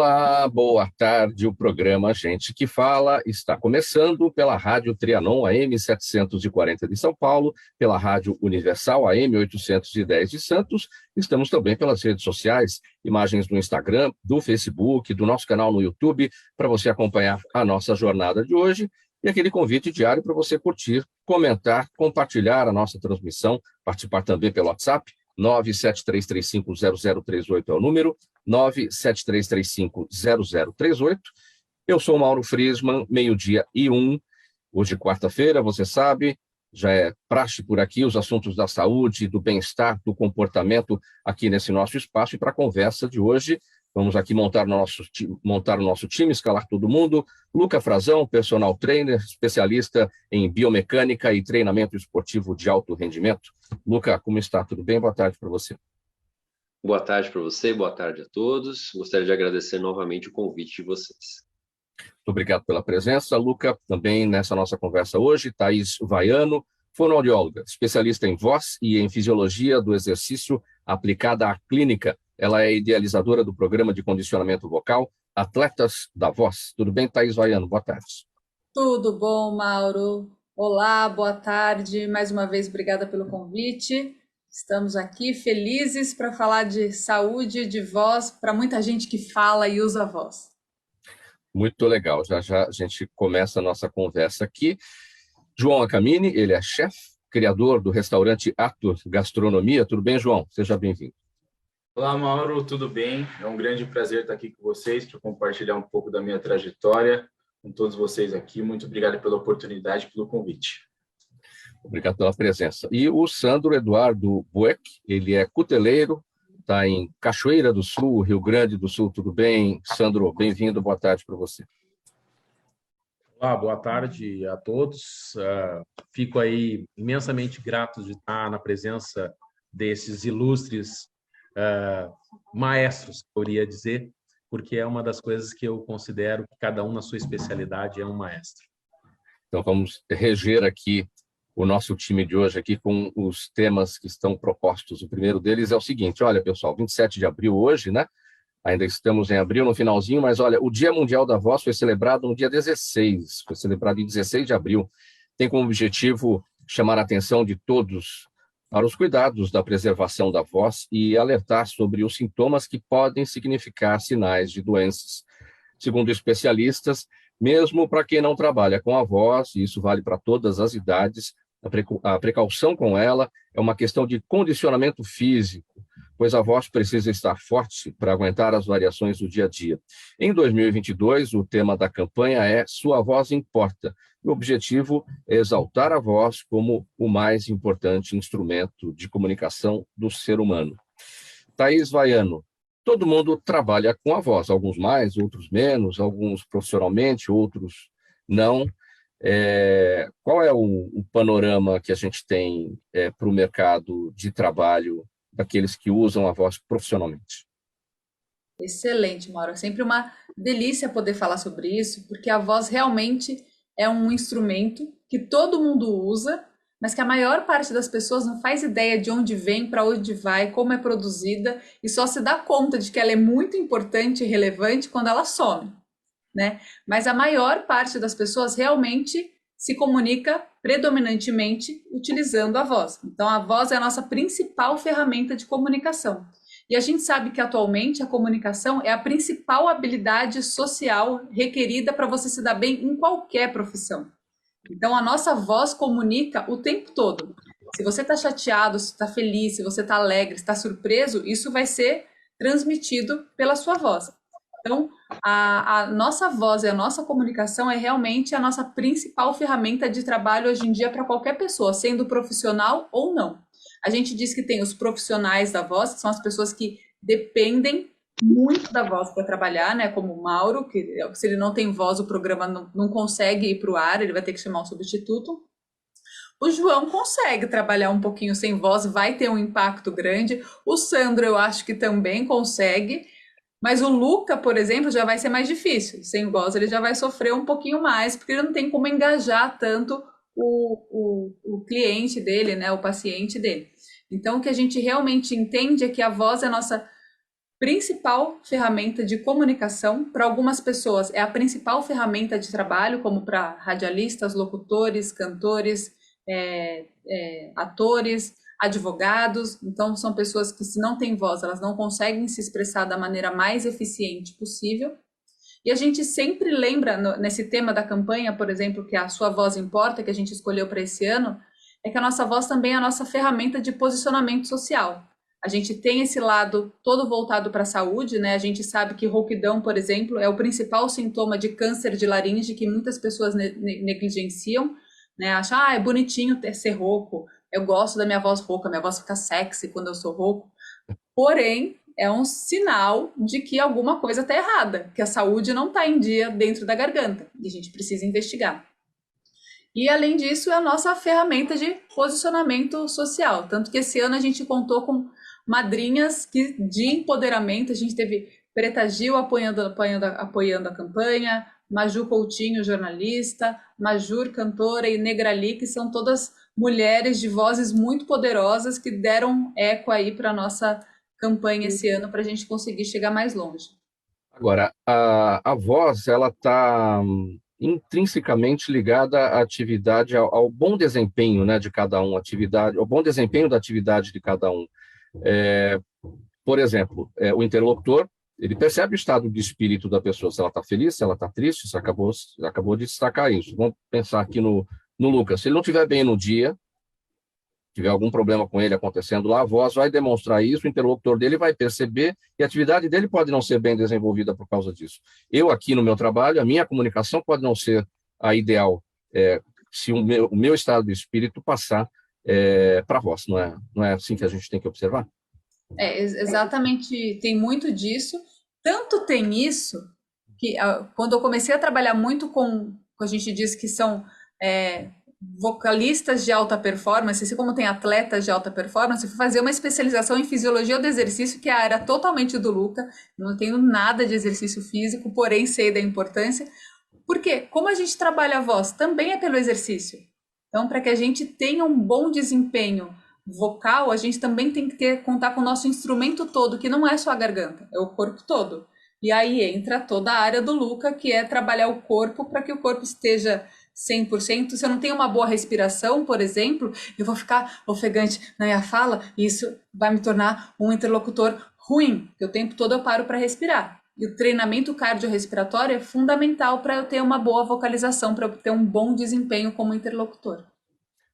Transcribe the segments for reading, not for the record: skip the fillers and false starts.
Olá, boa tarde. O programa Gente que Fala está começando pela Rádio Trianon AM 740 de São Paulo, pela Rádio Universal AM 810 de Santos. Estamos também pelas redes sociais, imagens do Instagram, do Facebook, do nosso canal no YouTube, para você acompanhar a nossa jornada de hoje e aquele convite diário para você curtir, comentar, compartilhar a nossa transmissão, participar também pelo WhatsApp. 973350038 é o número, 973350038. Eu sou o Mauro Friesman, 12:01. Hoje, quarta-feira, você sabe, já é praxe por aqui os assuntos da saúde, do bem-estar, do comportamento aqui nesse nosso espaço. E para a conversa de hoje, vamos aqui montar o nosso time, escalar todo mundo. Luca Frazão, personal trainer, especialista em biomecânica e treinamento esportivo de alto rendimento. Luca, como está? Tudo bem? Boa tarde para você. Boa tarde para você, boa tarde a todos. Gostaria de agradecer novamente o convite de vocês. Muito obrigado pela presença, Luca. Também nessa nossa conversa hoje, Thaís Vaiano, fonoaudióloga, especialista em voz e em fisiologia do exercício aplicada à clínica. Ela é idealizadora do programa de condicionamento vocal Atletas da Voz. Tudo bem, Thaís Vaiano? Boa tarde. Tudo bom, Mauro? Olá, boa tarde. Mais uma vez, obrigada pelo convite. Estamos aqui felizes para falar de saúde, de voz, para muita gente que fala e usa a voz. Muito legal. Já já a gente começa a nossa conversa aqui. João Acamini, ele é chefe, criador do restaurante Ator Gastronomia. Tudo bem, João? Seja bem-vindo. Olá, Mauro, tudo bem? É um grande prazer estar aqui com vocês para compartilhar um pouco da minha trajetória com todos vocês aqui. Muito obrigado pela oportunidade e pelo convite. Obrigado pela presença. E o Sandro Eduardo Bueck, ele é cuteleiro, está em Cachoeira do Sul, Rio Grande do Sul. Tudo bem, Sandro? Bem-vindo, boa tarde para você. Olá, boa tarde a todos. Fico aí imensamente grato de estar na presença desses ilustres maestros, eu iria dizer, porque é uma das coisas que eu considero que cada um na sua especialidade é um maestro. Então vamos reger aqui o nosso time de hoje aqui com os temas que estão propostos. O primeiro deles é o seguinte: olha, pessoal, 27 de abril hoje, né? Ainda estamos em abril, no finalzinho, mas olha, o Dia Mundial da Voz foi celebrado no dia 16, foi celebrado em 16 de abril. Tem como objetivo chamar a atenção de todos para os cuidados da preservação da voz e alertar sobre os sintomas que podem significar sinais de doenças. Segundo especialistas, mesmo para quem não trabalha com a voz, e isso vale para todas as idades, a precaução com ela é uma questão de condicionamento físico, pois a voz precisa estar forte para aguentar as variações do dia a dia. Em 2022, o tema da campanha é Sua Voz Importa. O objetivo é exaltar a voz como o mais importante instrumento de comunicação do ser humano. Thaís Vaiano, todo mundo trabalha com a voz, alguns mais, outros menos, alguns profissionalmente, outros não. Qual é o panorama que a gente tem para o mercado de trabalho daqueles que usam a voz profissionalmente? Excelente, Mauro. É sempre uma delícia poder falar sobre isso, porque a voz realmente é um instrumento que todo mundo usa, mas que a maior parte das pessoas não faz ideia de onde vem, para onde vai, como é produzida, e só se dá conta de que ela é muito importante e relevante quando ela some, né? Mas a maior parte das pessoas realmente se comunica predominantemente utilizando a voz. Então, a voz é a nossa principal ferramenta de comunicação. E a gente sabe que atualmente a comunicação é a principal habilidade social requerida para você se dar bem em qualquer profissão. Então, a nossa voz comunica o tempo todo. Se você está chateado, se está feliz, se você está alegre, se está surpreso, isso vai ser transmitido pela sua voz. Então, a nossa voz e a nossa comunicação é realmente a nossa principal ferramenta de trabalho hoje em dia para qualquer pessoa, sendo profissional ou não. A gente diz que tem os profissionais da voz, que são as pessoas que dependem muito da voz para trabalhar, né? Como o Mauro, que se ele não tem voz, o programa não consegue ir para o ar, ele vai ter que chamar um substituto. O João consegue trabalhar um pouquinho sem voz, vai ter um impacto grande. O Sandro, eu acho que também consegue. Mas o Luca, por exemplo, já vai ser mais difícil. Sem voz, ele já vai sofrer um pouquinho mais, porque ele não tem como engajar tanto o cliente dele, né? O paciente dele. Então, o que a gente realmente entende é que a voz é a nossa principal ferramenta de comunicação. Para algumas pessoas é a principal ferramenta de trabalho, como para radialistas, locutores, cantores, atores, advogados. Então, são pessoas que, se não têm voz, elas não conseguem se expressar da maneira mais eficiente possível. E a gente sempre lembra, nesse tema da campanha, por exemplo, que a sua voz importa, que a gente escolheu para esse ano, é que a nossa voz também é a nossa ferramenta de posicionamento social. A gente tem esse lado todo voltado para a saúde, né? A gente sabe que rouquidão, por exemplo, é o principal sintoma de câncer de laringe que muitas pessoas negligenciam, né? Acham, é bonitinho ser rouco, eu gosto da minha voz rouca, minha voz fica sexy quando eu sou rouco. Porém, é um sinal de que alguma coisa está errada, que a saúde não está em dia dentro da garganta, e a gente precisa investigar. E, além disso, é a nossa ferramenta de posicionamento social, tanto que esse ano a gente contou com madrinhas de empoderamento. A gente teve Preta Gil apoiando a campanha, Maju Coutinho, jornalista, Majur, cantora, e Negrali, que são todas mulheres de vozes muito poderosas que deram eco aí para a nossa campanha esse ano, para a gente conseguir chegar mais longe. Agora, a voz, ela está intrinsecamente ligada à atividade, ao bom desempenho, né, de cada um, ao bom desempenho da atividade de cada um. Por exemplo, o interlocutor, ele percebe o estado de espírito da pessoa, se ela está feliz, se ela está triste. Você acabou de destacar isso. Vamos pensar aqui no Lucas. Se ele não estiver bem no dia, tiver algum problema com ele acontecendo lá, a voz vai demonstrar isso, o interlocutor dele vai perceber, e a atividade dele pode não ser bem desenvolvida por causa disso. Eu, aqui no meu trabalho, a minha comunicação pode não ser a ideal, se o meu estado de espírito passar para a voz. Não é assim que a gente tem que observar? Exatamente, tem muito disso. Tanto tem isso, que quando eu comecei a trabalhar muito com a gente diz que são vocalistas de alta performance, assim como tem atletas de alta performance, eu fui fazer uma especialização em fisiologia do exercício, que é a área totalmente do Luca. Não tenho nada de exercício físico, porém sei da importância. Porque, como a gente trabalha a voz, também é pelo exercício. Então, para que a gente tenha um bom desempenho vocal, a gente também tem que contar com o nosso instrumento todo, que não é só a garganta, é o corpo todo. E aí entra toda a área do Luca, que é trabalhar o corpo para que o corpo esteja 100%. Se eu não tenho uma boa respiração, por exemplo, eu vou ficar ofegante na minha fala, e isso vai me tornar um interlocutor ruim, porque o tempo todo eu paro para respirar. E o treinamento cardiorrespiratório é fundamental para eu ter uma boa vocalização, para eu ter um bom desempenho como interlocutor.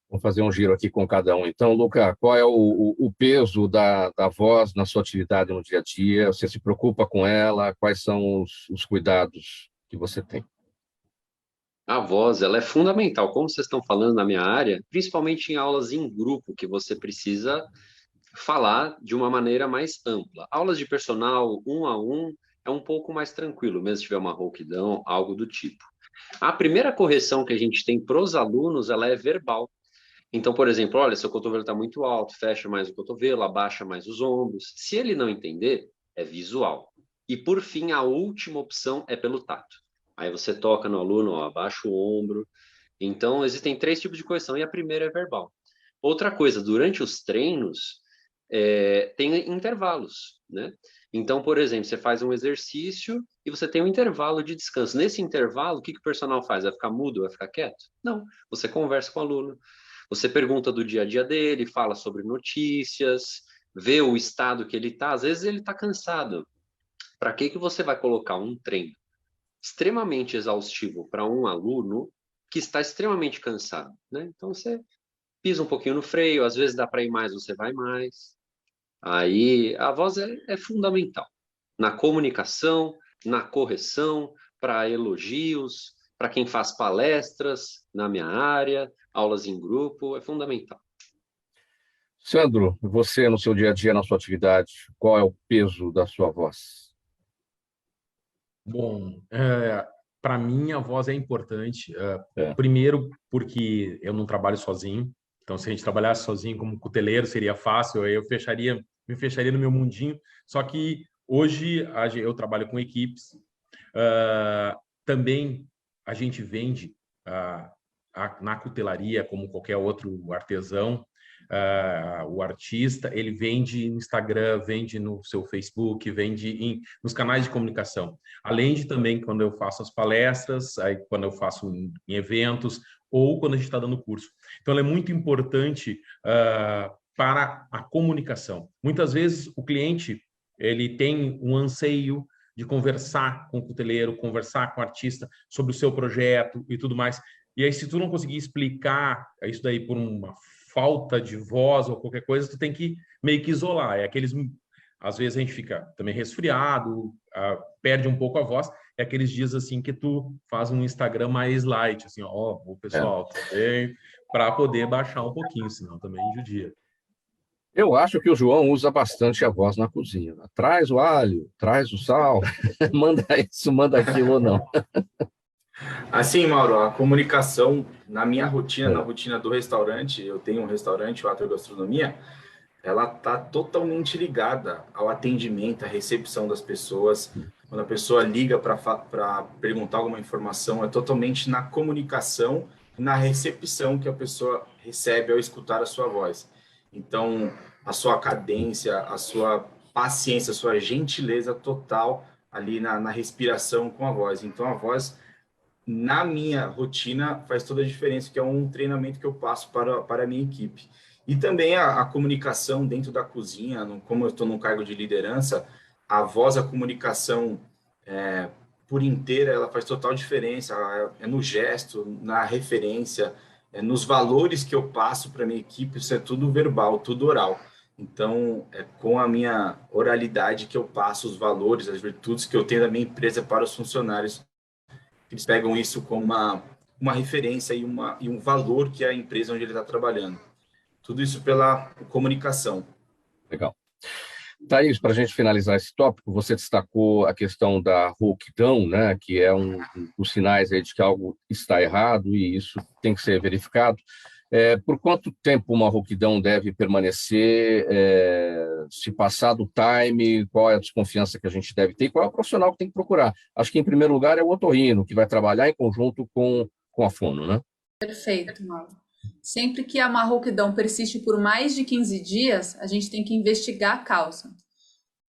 Vamos fazer um giro aqui com cada um. Então, Luca, qual é o peso da voz na sua atividade no dia a dia? Você se preocupa com ela? Quais são os cuidados que você tem? A voz, ela é fundamental, como vocês estão falando na minha área, principalmente em aulas em grupo, que você precisa falar de uma maneira mais ampla. Aulas de personal, 1 a 1, é um pouco mais tranquilo, mesmo se tiver uma rouquidão, algo do tipo. A primeira correção que a gente tem para os alunos, ela é verbal. Então, por exemplo, olha, seu cotovelo está muito alto, fecha mais o cotovelo, abaixa mais os ombros. Se ele não entender, é visual. E, por fim, a última opção é pelo tato. Aí você toca no aluno, abaixa o ombro. Então, existem 3 tipos de correção e a primeira é verbal. Outra coisa, durante os treinos, tem intervalos, né? Então, por exemplo, você faz um exercício e você tem um intervalo de descanso. Nesse intervalo, o que o personal faz? Vai ficar mudo? Vai ficar quieto? Não, você conversa com o aluno. Você pergunta do dia a dia dele, fala sobre notícias, vê o estado que ele está. Às vezes ele está cansado. Para que você vai colocar um treino extremamente exaustivo para um aluno que está extremamente cansado, né? Então você pisa um pouquinho no freio, às vezes dá para ir mais, você vai mais. Aí a voz é fundamental na comunicação, na correção, para elogios, para quem faz palestras na minha área, aulas em grupo, é fundamental. Sandro, você no seu dia a dia, na sua atividade, qual é o peso da sua voz? Bom, para mim a voz é importante. Primeiro, porque eu não trabalho sozinho. Então, se a gente trabalhasse sozinho como cuteleiro, seria fácil. Eu me fecharia no meu mundinho. Só que hoje eu trabalho com equipes. Também a gente vende na cutelaria, como qualquer outro artesão. o artista, ele vende no Instagram, vende no seu Facebook, vende nos canais de comunicação. Além de também quando eu faço as palestras, aí quando eu faço em eventos, ou quando a gente está dando curso. Então, ela é muito importante para a comunicação. Muitas vezes, o cliente ele tem um anseio de conversar com o cuteleiro, conversar com o artista sobre o seu projeto e tudo mais. E aí, se tu não conseguir explicar isso daí por uma falta de voz ou qualquer coisa, tu tem que meio que isolar. Às vezes a gente fica também resfriado, perde um pouco a voz. É aqueles dias assim que tu faz um Instagram mais light, assim, ó, o pessoal, também, para poder baixar um pouquinho, senão também judia. Eu acho que o João usa bastante a voz na cozinha. Traz o alho, traz o sal, manda isso, manda aquilo ou não. Assim, Mauro, a comunicação na minha rotina, na rotina do restaurante, eu tenho um restaurante, o Atrio Gastronomia, ela está totalmente ligada ao atendimento, à recepção das pessoas. Quando a pessoa liga para perguntar alguma informação, é totalmente na comunicação, na recepção que a pessoa recebe ao escutar a sua voz. Então, a sua cadência, a sua paciência, a sua gentileza total ali na respiração com a voz. Então, a voz, na minha rotina, faz toda a diferença, que é um treinamento que eu passo para a minha equipe. E também a comunicação dentro da cozinha, como eu estou num cargo de liderança, a voz, a comunicação por inteira, ela faz total diferença. É no gesto, na referência, nos valores que eu passo para a minha equipe, isso é tudo verbal, tudo oral. Então, é com a minha oralidade que eu passo os valores, as virtudes que eu tenho da minha empresa para os funcionários. Eles pegam isso como uma referência e um valor que é a empresa onde ele está trabalhando. Tudo isso pela comunicação. Legal. Thaís, para a gente finalizar esse tópico, você destacou a questão da rouquidão, né, que é um dos sinais aí de que algo está errado e isso tem que ser verificado. Por quanto tempo uma rouquidão deve permanecer? Se passar do time, qual é a desconfiança que a gente deve ter? E qual é o profissional que tem que procurar? Acho que, em primeiro lugar, é o otorrino, que vai trabalhar em conjunto com a fono, né? Perfeito, Mauro. Sempre que a rouquidão persiste por mais de 15 dias, a gente tem que investigar a causa.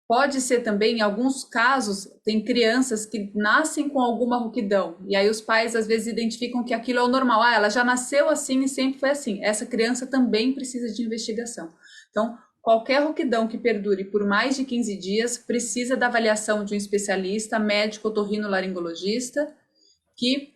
Pode ser também, em alguns casos, tem crianças que nascem com alguma rouquidão, e aí os pais às vezes identificam que aquilo é o normal. Ela já nasceu assim e sempre foi assim. Essa criança também precisa de investigação. Então, qualquer rouquidão que perdure por mais de 15 dias precisa da avaliação de um especialista, médico, otorrinolaringologista, que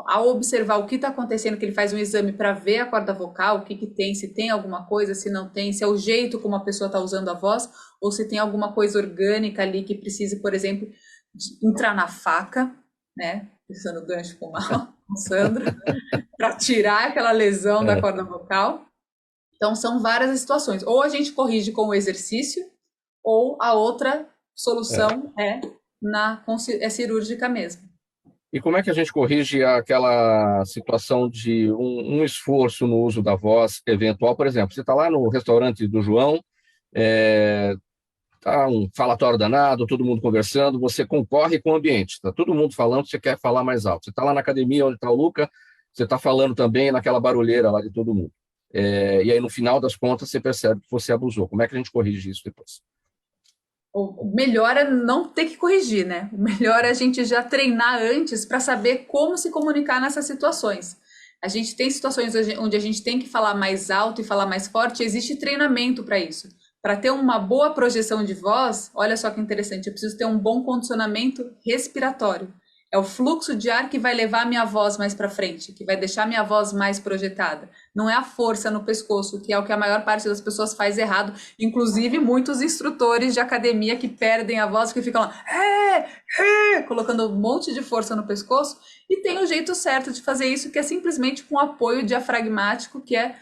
ao observar o que está acontecendo, que ele faz um exame para ver a corda vocal, o que tem, se tem alguma coisa, se não tem, se é o jeito como a pessoa está usando a voz, ou se tem alguma coisa orgânica ali que precise, por exemplo, entrar na faca, né? Pensando no gancho com o Sandro, para tirar aquela lesão da corda vocal. Então, são várias as situações. Ou a gente corrige com o exercício, ou a outra solução é cirúrgica mesmo. E como é que a gente corrige aquela situação de um esforço no uso da voz eventual? Por exemplo, você está lá no restaurante do João, está um falatório danado, todo mundo conversando, você concorre com o ambiente, está todo mundo falando, você quer falar mais alto. Você está lá na academia onde está o Luca, você está falando também naquela barulheira lá de todo mundo. E aí, no final das contas, você percebe que você abusou. Como é que a gente corrige isso depois? O melhor é não ter que corrigir, né? O melhor é a gente já treinar antes para saber como se comunicar nessas situações. A gente tem situações onde a gente tem que falar mais alto e falar mais forte, existe treinamento para isso. Para ter uma boa projeção de voz, olha só que interessante, eu preciso ter um bom condicionamento respiratório. É o fluxo de ar que vai levar a minha voz mais para frente, que vai deixar a minha voz mais projetada. Não é a força no pescoço, que é o que a maior parte das pessoas faz errado. Inclusive, muitos instrutores de academia que perdem a voz, que ficam lá, colocando um monte de força no pescoço. E tem o jeito certo de fazer isso, que é simplesmente com apoio diafragmático, que é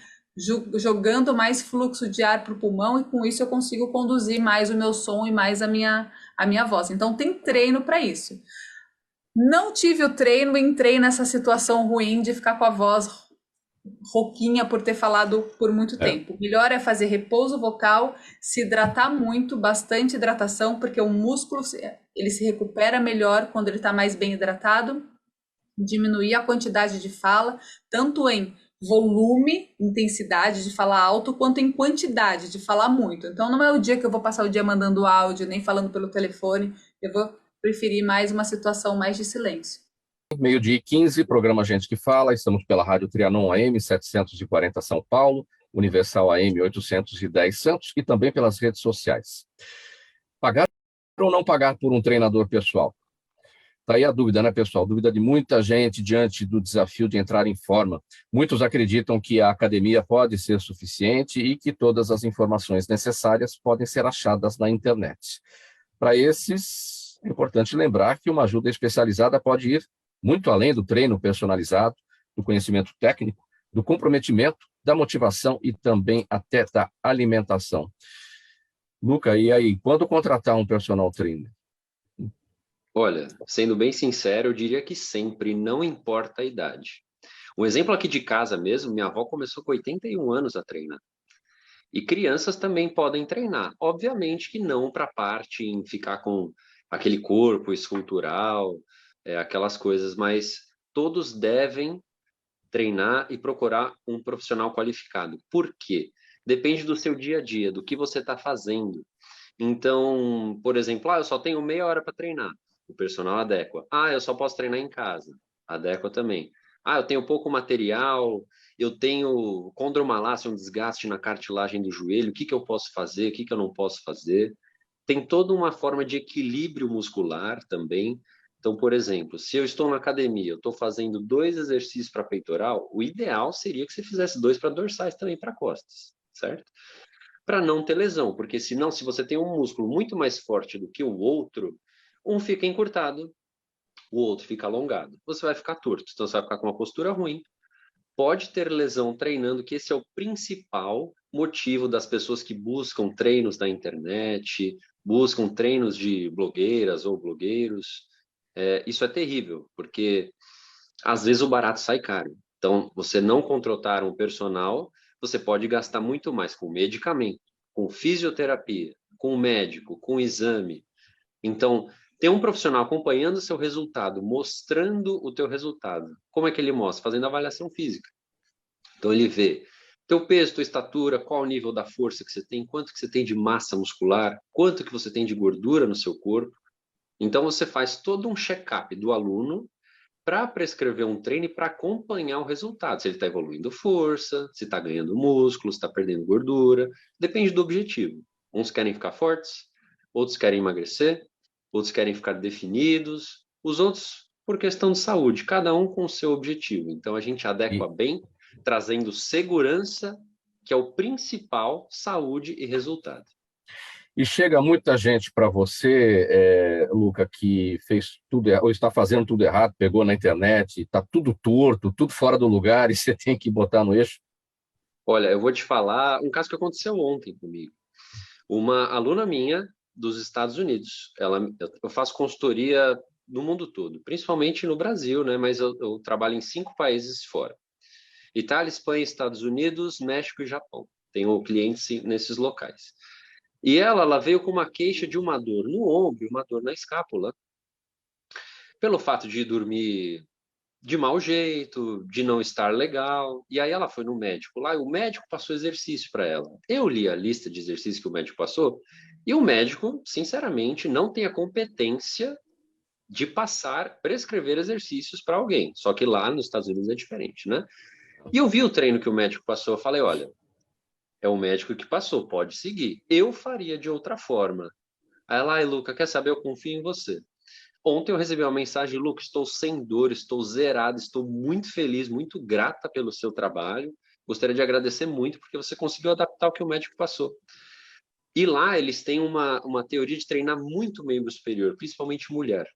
jogando mais fluxo de ar para o pulmão, e com isso eu consigo conduzir mais o meu som e mais a minha voz. Então, tem treino para isso. Não tive o treino, entrei nessa situação ruim de ficar com a voz rouquinha por ter falado por muito tempo. O melhor é fazer repouso vocal, se hidratar muito, bastante hidratação, porque o músculo ele se recupera melhor quando ele está mais bem hidratado, diminuir a quantidade de fala, tanto em volume, intensidade de falar alto, quanto em quantidade de falar muito. Então, não é o dia que eu vou passar o dia mandando áudio, nem falando pelo telefone. Eu vou preferir mais uma situação mais de silêncio. 12h15, programa Gente que Fala. Estamos pela Rádio Trianon AM 740 São Paulo, Universal AM 810 Santos e também pelas redes sociais. Pagar ou não pagar por um treinador pessoal? Está aí a dúvida, né, pessoal? Dúvida de muita gente diante do desafio de entrar em forma. Muitos acreditam que a academia pode ser suficiente e que todas as informações necessárias podem ser achadas na internet. Para esses, é importante lembrar que uma ajuda especializada pode ir muito além do treino personalizado, do conhecimento técnico, do comprometimento, da motivação e também até da alimentação. Luca, e aí, quando contratar um personal trainer? Olha, sendo bem sincero, eu diria que sempre, não importa a idade. Um exemplo aqui de casa mesmo, minha avó começou com 81 anos a treinar. E crianças também podem treinar. Obviamente que não para a parte em ficar com aquele corpo escultural, aquelas coisas, mas todos devem treinar e procurar um profissional qualificado. Por quê? Depende do seu dia a dia, do que você está fazendo. Então, por exemplo, eu só tenho meia hora para treinar. O personal adequa. Eu só posso treinar em casa. Adequa também. Eu tenho pouco material, eu tenho condromalácia, um desgaste na cartilagem do joelho, o que eu posso fazer, o que eu não posso fazer. Tem toda uma forma de equilíbrio muscular também. Então, por exemplo, se eu estou na academia, eu estou fazendo 2 exercícios para peitoral, o ideal seria que você fizesse 2 para dorsais também para costas, certo? Para não ter lesão, porque senão, se você tem um músculo muito mais forte do que o outro, um fica encurtado, o outro fica alongado. Você vai ficar torto, então você vai ficar com uma postura ruim. Pode ter lesão treinando, que esse é o principal motivo das pessoas que buscam treinos na internet, buscam treinos de blogueiras ou blogueiros. Isso é terrível, porque às vezes o barato sai caro. Então, você não contratar um personal, você pode gastar muito mais com medicamento, com fisioterapia, com médico, com exame. Então, ter um profissional acompanhando o seu resultado, mostrando o teu resultado. Como é que ele mostra? Fazendo avaliação física. Então, ele vê teu peso, tua estatura, qual o nível da força que você tem, quanto que você tem de massa muscular, quanto que você tem de gordura no seu corpo. Então, você faz todo um check-up do aluno para prescrever um treino e para acompanhar o resultado. Se ele está evoluindo força, se está ganhando músculo, se está perdendo gordura. Depende do objetivo. Uns querem ficar fortes, outros querem emagrecer, outros querem ficar definidos, os outros por questão de saúde, cada um com o seu objetivo. Então, a gente adequa bem, trazendo segurança, que é o principal, saúde e resultado. E chega muita gente para você, Luca, que fez tudo ou está fazendo tudo errado, pegou na internet, está tudo torto, tudo fora do lugar e você tem que botar no eixo? Olha, eu vou te falar um caso que aconteceu ontem comigo. Uma aluna minha dos Estados Unidos, eu faço consultoria no mundo todo, principalmente no Brasil, né? Mas eu trabalho em 5 países fora. Itália, Espanha, Estados Unidos, México e Japão. Tenho clientes nesses locais. E ela veio com uma queixa de uma dor no ombro, uma dor na escápula, pelo fato de dormir de mau jeito, de não estar legal. E aí ela foi no médico lá e o médico passou exercício para ela. Eu li a lista de exercícios que o médico passou e o médico, sinceramente, não tem a competência de prescrever exercícios para alguém. Só que lá nos Estados Unidos é diferente, né? E eu vi o treino que o médico passou, eu falei, olha, é o médico que passou, pode seguir. Eu faria de outra forma. Aí ela, Luca, quer saber? Eu confio em você. Ontem eu recebi uma mensagem, Luca, estou sem dor, estou zerado, estou muito feliz, muito grata pelo seu trabalho. Gostaria de agradecer muito porque você conseguiu adaptar o que o médico passou. E lá eles têm uma teoria de treinar muito membro superior, principalmente mulher.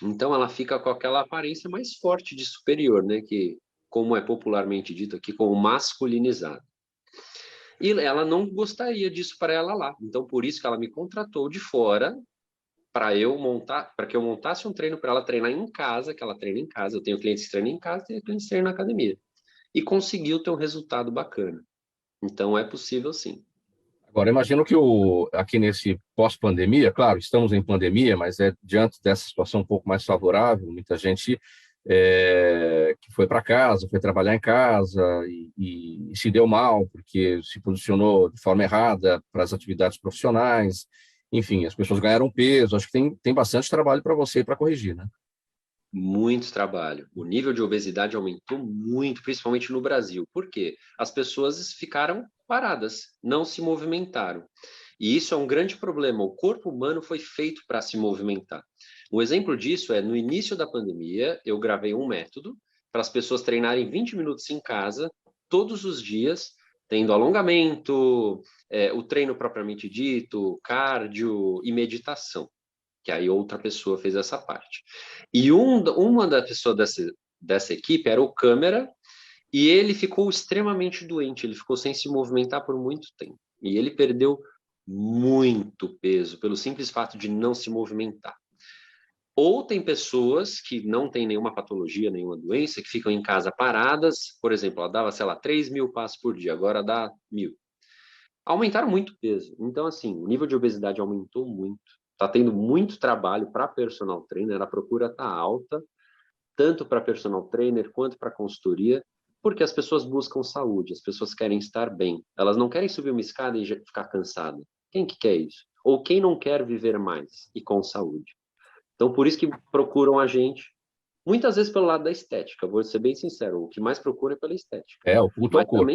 Então ela fica com aquela aparência mais forte de superior, né? Que, como é popularmente dito aqui, como masculinizado. E ela não gostaria disso para ela lá. Então, por isso que ela me contratou de fora para que eu montasse um treino para ela treinar em casa, que ela treina em casa. Eu tenho clientes que treinam em casa e tenho clientes que treinam na academia. E conseguiu ter um resultado bacana. Então, é possível sim. Agora, imagino que aqui nesse pós-pandemia, claro, estamos em pandemia, mas diante dessa situação um pouco mais favorável, muita gente que foi para casa, foi trabalhar em casa e se deu mal porque se posicionou de forma errada para as atividades profissionais. Enfim, as pessoas ganharam peso. Acho que tem bastante trabalho para você para corrigir, né? Muito trabalho. O nível de obesidade aumentou muito, principalmente no Brasil. Por quê? As pessoas ficaram paradas, não se movimentaram. E isso é um grande problema. O corpo humano foi feito para se movimentar. Um exemplo disso é, no início da pandemia, eu gravei um método para as pessoas treinarem 20 minutos em casa, todos os dias, tendo alongamento, o treino propriamente dito, cardio e meditação. Que aí outra pessoa fez essa parte. E uma da pessoa dessa equipe era o câmera, e ele ficou extremamente doente, ele ficou sem se movimentar por muito tempo. E ele perdeu muito peso, pelo simples fato de não se movimentar. Ou tem pessoas que não têm nenhuma patologia, nenhuma doença, que ficam em casa paradas, por exemplo, ela dava, sei lá, 3.000 passos por dia, agora dá 1.000. Aumentaram muito o peso. Então, assim, o nível de obesidade aumentou muito. Está tendo muito trabalho para personal trainer, a procura está alta, tanto para personal trainer quanto para consultoria, porque as pessoas buscam saúde, as pessoas querem estar bem. Elas não querem subir uma escada e ficar cansada. Quem que quer isso? Ou quem não quer viver mais e com saúde? Então, por isso que procuram a gente, muitas vezes pelo lado da estética, vou ser bem sincero, o que mais procura é pela estética. O culto ao corpo.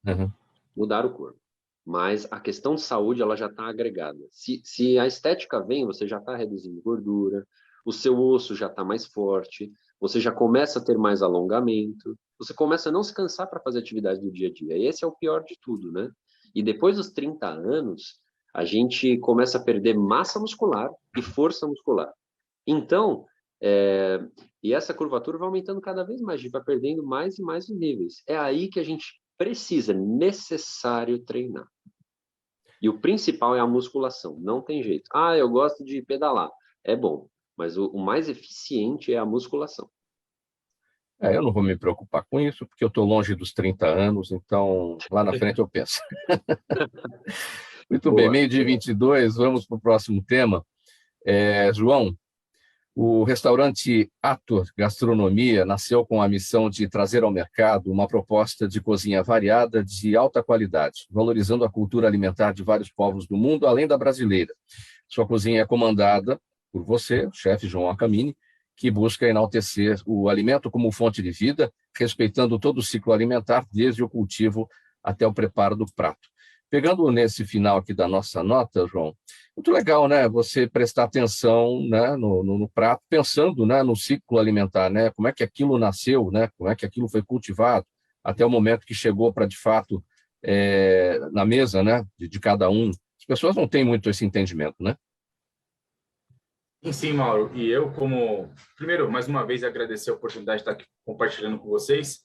Também mudar o corpo. Mas a questão de saúde, ela já está agregada. Se a estética vem, você já está reduzindo gordura, o seu osso já está mais forte, você já começa a ter mais alongamento, você começa a não se cansar para fazer atividade do dia a dia. E esse é o pior de tudo, né? E depois dos 30 anos, a gente começa a perder massa muscular e força muscular. Então, e essa curvatura vai aumentando cada vez mais, a gente vai perdendo mais e mais os níveis. É aí que a gente precisa, necessário treinar. E o principal é a musculação, não tem jeito. Eu gosto de pedalar. É bom, mas o mais eficiente é a musculação. Eu não vou me preocupar com isso, porque eu estou longe dos 30 anos, então lá na frente eu penso. Muito bem, 12:22, vamos para o próximo tema. João, o restaurante Ator Gastronomia nasceu com a missão de trazer ao mercado uma proposta de cozinha variada de alta qualidade, valorizando a cultura alimentar de vários povos do mundo, além da brasileira. Sua cozinha é comandada por você, o chefe João Acamini, que busca enaltecer o alimento como fonte de vida, respeitando todo o ciclo alimentar, desde o cultivo até o preparo do prato. Pegando nesse final aqui da nossa nota, João, muito legal, né? Você prestar atenção, né, no prato, pensando, né, no ciclo alimentar, né? Como é que aquilo nasceu, né? Como é que aquilo foi cultivado até o momento que chegou para, de fato, na mesa, né, de cada um. As pessoas não têm muito esse entendimento, né? Sim, Mauro. E eu, primeiro, mais uma vez, agradecer a oportunidade de estar aqui compartilhando com vocês.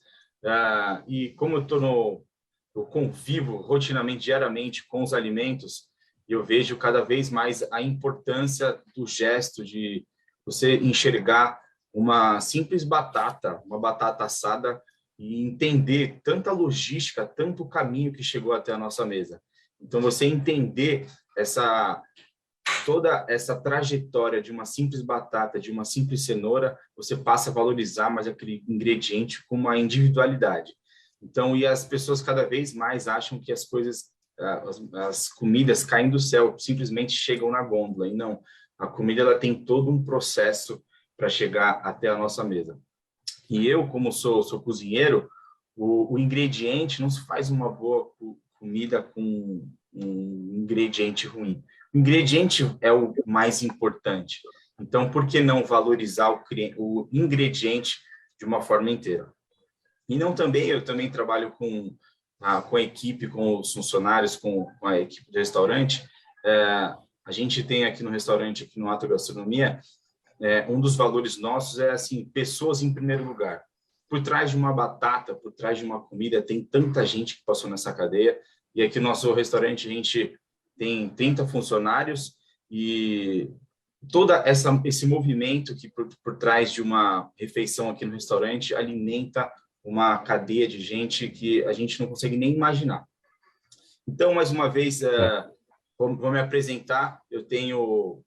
E como eu convivo rotinamente, diariamente com os alimentos, eu vejo cada vez mais a importância do gesto de você enxergar uma simples batata, uma batata assada, e entender tanta logística, tanto caminho que chegou até a nossa mesa. Então, você entender toda essa trajetória de uma simples batata, de uma simples cenoura, você passa a valorizar mais aquele ingrediente com uma individualidade. Então, e as pessoas cada vez mais acham que as coisas, as comidas caem do céu, simplesmente chegam na gôndola. E não, a comida ela tem todo um processo para chegar até a nossa mesa. E eu, como sou cozinheiro, o ingrediente não se faz uma boa comida com um ingrediente ruim. O ingrediente é o mais importante. Então, por que não valorizar o ingrediente de uma forma inteira? E eu também trabalho com a equipe, com os funcionários, com a equipe do restaurante. A gente tem aqui no restaurante, aqui no Ator Gastronomia, um dos valores nossos é assim, pessoas em primeiro lugar. Por trás de uma batata, por trás de uma comida, tem tanta gente que passou nessa cadeia. E aqui no nosso restaurante a gente tem 30 funcionários e todo esse movimento que por trás de uma refeição aqui no restaurante alimenta uma cadeia de gente que a gente não consegue nem imaginar. Então, mais uma vez, vou me apresentar. Eu tenho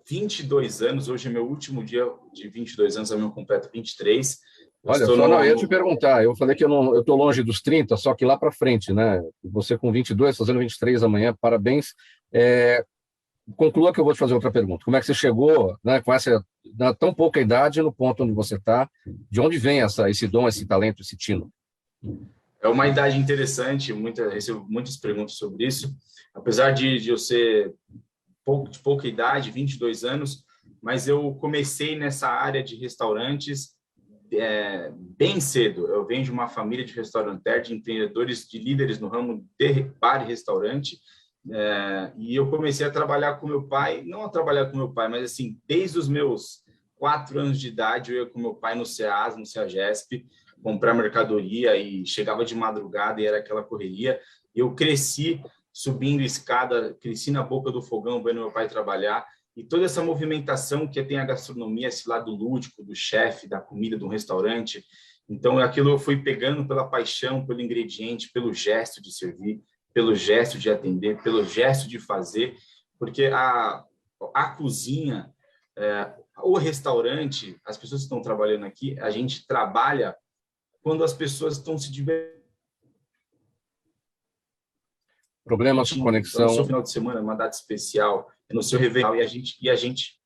22 anos, hoje é meu último dia de 22 anos, eu completo 23. Olha, só não, eu ia te perguntar, eu falei que eu estou longe dos 30, só que lá para frente, né? Você com 22, fazendo 23 amanhã, parabéns. Conclua que eu vou te fazer outra pergunta. Como é que você chegou, né, com essa tão pouca idade no ponto onde você está? De onde vem esse dom, esse talento, esse tino? É uma idade interessante, recebo muitas perguntas sobre isso. Apesar de eu ser de pouca idade, 22 anos, mas eu comecei nessa área de restaurantes bem cedo. Eu venho de uma família de restaurateur, de empreendedores, de líderes no ramo de bar e restaurante, e eu comecei a trabalhar com meu pai, não a trabalhar com meu pai, mas assim, desde os meus 4 anos de idade, eu ia com meu pai no CEAS, no CEAGESP, comprar mercadoria e chegava de madrugada e era aquela correria. Eu cresci subindo escada, cresci na boca do fogão vendo meu pai trabalhar, e toda essa movimentação que tem a gastronomia, esse lado lúdico do chefe, da comida, do restaurante. Então, aquilo eu fui pegando pela paixão, pelo ingrediente, pelo gesto de servir, pelo gesto de atender, pelo gesto de fazer, porque a cozinha, o restaurante, as pessoas que estão trabalhando aqui, a gente trabalha quando as pessoas estão se divertindo. Problemas de conexão. No seu final de semana, uma data especial, no seu Réveillon, e a gente...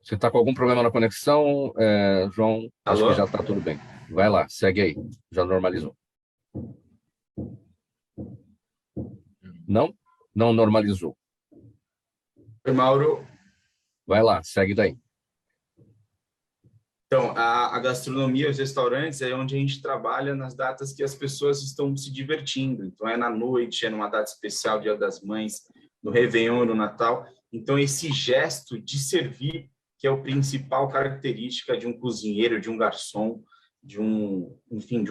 Você está com algum problema na conexão, João? Acho Alô? que já está tudo bem. Vai lá, segue aí. Já normalizou. Não? Não normalizou. Oi, Mauro. Vai lá, segue daí. Então, a gastronomia, os restaurantes, é onde a gente trabalha nas datas que as pessoas estão se divertindo. Então, é na noite, é numa data especial, Dia das Mães, no Réveillon, no Natal. Então, esse gesto de servir, que é a principal característica de um cozinheiro, de um garçom, de um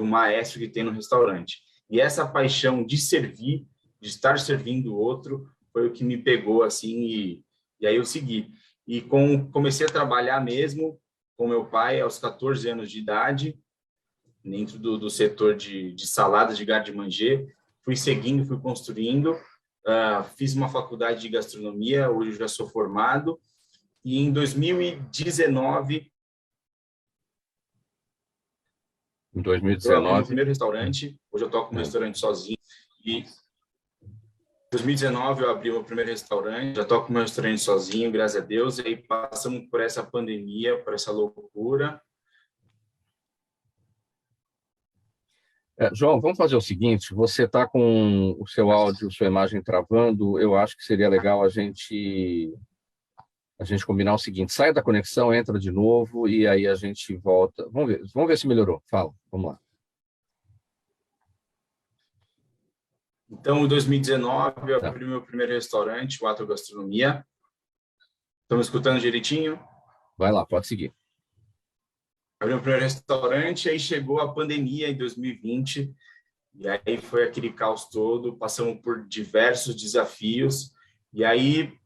maestro que tem no restaurante. E essa paixão de servir, de estar servindo o outro, foi o que me pegou, assim, e aí eu segui. E comecei a trabalhar mesmo com meu pai aos 14 anos de idade, dentro do setor de saladas de garde-manger. Fui seguindo, fui construindo, fiz uma faculdade de gastronomia, hoje eu já sou formado, e em 2019... Em eu abri 2019... meu primeiro restaurante, hoje eu toco um restaurante sozinho, e em 2019 eu abri meu primeiro restaurante, já toco meu restaurante sozinho, graças a Deus, e aí passamos por essa pandemia, por essa loucura. João, vamos fazer o seguinte, você está com o seu áudio, sua imagem travando, eu acho que seria legal a gente combinar o seguinte, sai da conexão, entra de novo e aí a gente volta. Vamos ver se melhorou. Fala, vamos lá. Então, em 2019, eu abri meu primeiro restaurante, o Atro Gastronomia. Estão me escutando direitinho? Vai lá, pode seguir. Abri meu primeiro restaurante, aí chegou a pandemia em 2020, e aí foi aquele caos todo, passamos por diversos desafios, e aí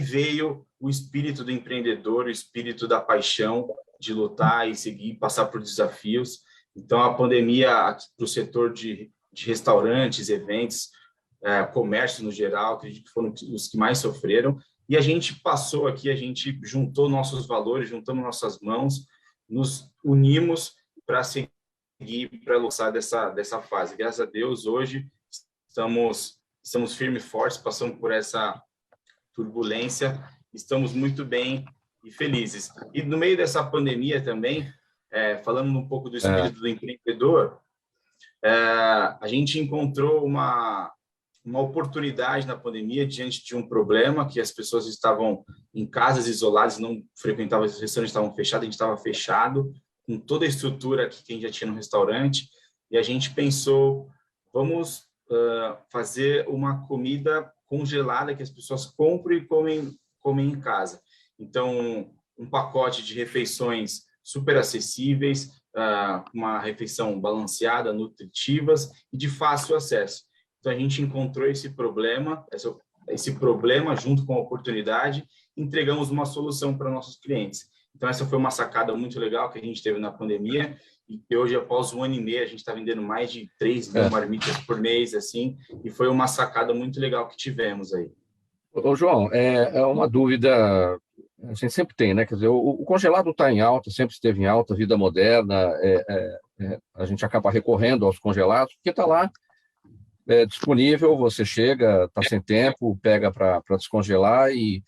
veio o espírito do empreendedor, o espírito da paixão de lutar e seguir, passar por desafios. Então, a pandemia para o setor de restaurantes, eventos, comércio no geral, acredito que foram os que mais sofreram. E a gente passou aqui, a gente juntou nossos valores, juntamos nossas mãos, nos unimos para seguir, para lançar dessa fase. Graças a Deus, hoje estamos firmes e fortes, passamos por essa turbulência, estamos muito bem e felizes. E no meio dessa pandemia também, falando um pouco do espírito do empreendedor, a gente encontrou uma oportunidade na pandemia diante de um problema que as pessoas estavam em casas isoladas, não frequentavam, os restaurantes estavam fechados, a gente estava fechado, com toda a estrutura que a gente já tinha no restaurante, e a gente pensou, vamos fazer uma comida congelada que as pessoas compram e comem em casa. Então, um pacote de refeições super acessíveis, uma refeição balanceada, nutritivas e de fácil acesso. Então, a gente encontrou esse problema junto com a oportunidade, entregamos uma solução para nossos clientes. Então, essa foi uma sacada muito legal que a gente teve na pandemia e que hoje, após 1 ano e meio, a gente está vendendo mais de 3 mil marmitas por mês, assim, e foi uma sacada muito legal que tivemos aí. Ô, João, é uma dúvida, a gente sempre tem, né? Quer dizer, o congelado está em alta, sempre esteve em alta, vida moderna, a gente acaba recorrendo aos congelados, porque está lá disponível, você chega, está sem tempo, pega para descongelar e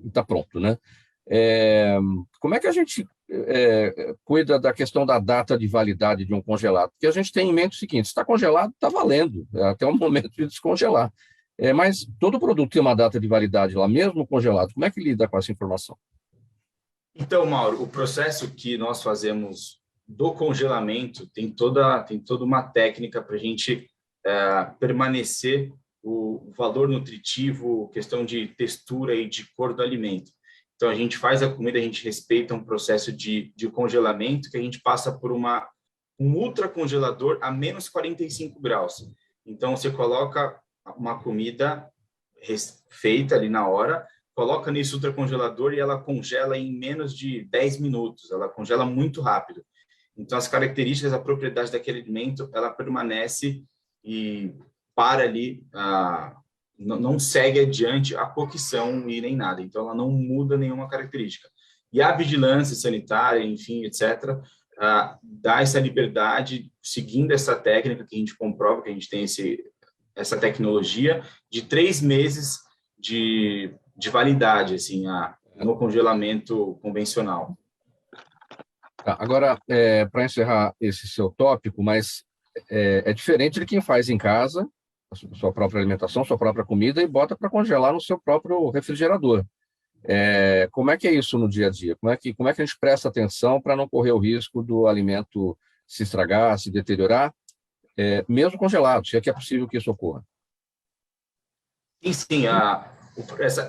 está pronto, né? Como é que a gente cuida da questão da data de validade de um congelado? Porque a gente tem em mente o seguinte: está congelado, está valendo, até o momento de descongelar. Mas todo produto tem uma data de validade lá, mesmo congelado. Como é que lida com essa informação? Então, Mauro, o processo que nós fazemos do congelamento tem toda uma técnica para a gente permanecer o valor nutritivo, questão de textura e de cor do alimento. Então, a gente faz a comida, a gente respeita um processo de congelamento que a gente passa por um ultracongelador a menos 45 graus. Então, você coloca uma comida feita ali na hora, coloca nesse ultracongelador e ela congela em menos de 10 minutos. Ela congela muito rápido. Então, as características, a propriedade daquele alimento, ela permanece e para ali, não segue adiante a cocção e nem nada. Então, ela não muda nenhuma característica. E a vigilância sanitária, enfim, etc., dá essa liberdade, seguindo essa técnica que a gente comprova, que a gente tem essa tecnologia, de 3 meses de validade, assim, no congelamento convencional. Agora, para encerrar esse seu tópico, mas é diferente de quem faz em casa a sua própria alimentação, sua própria comida e bota para congelar no seu próprio refrigerador. Como é que é isso no dia a dia? Como é que a gente presta atenção para não correr o risco do alimento se estragar, se deteriorar, mesmo congelado, se é que é possível que isso ocorra? Sim.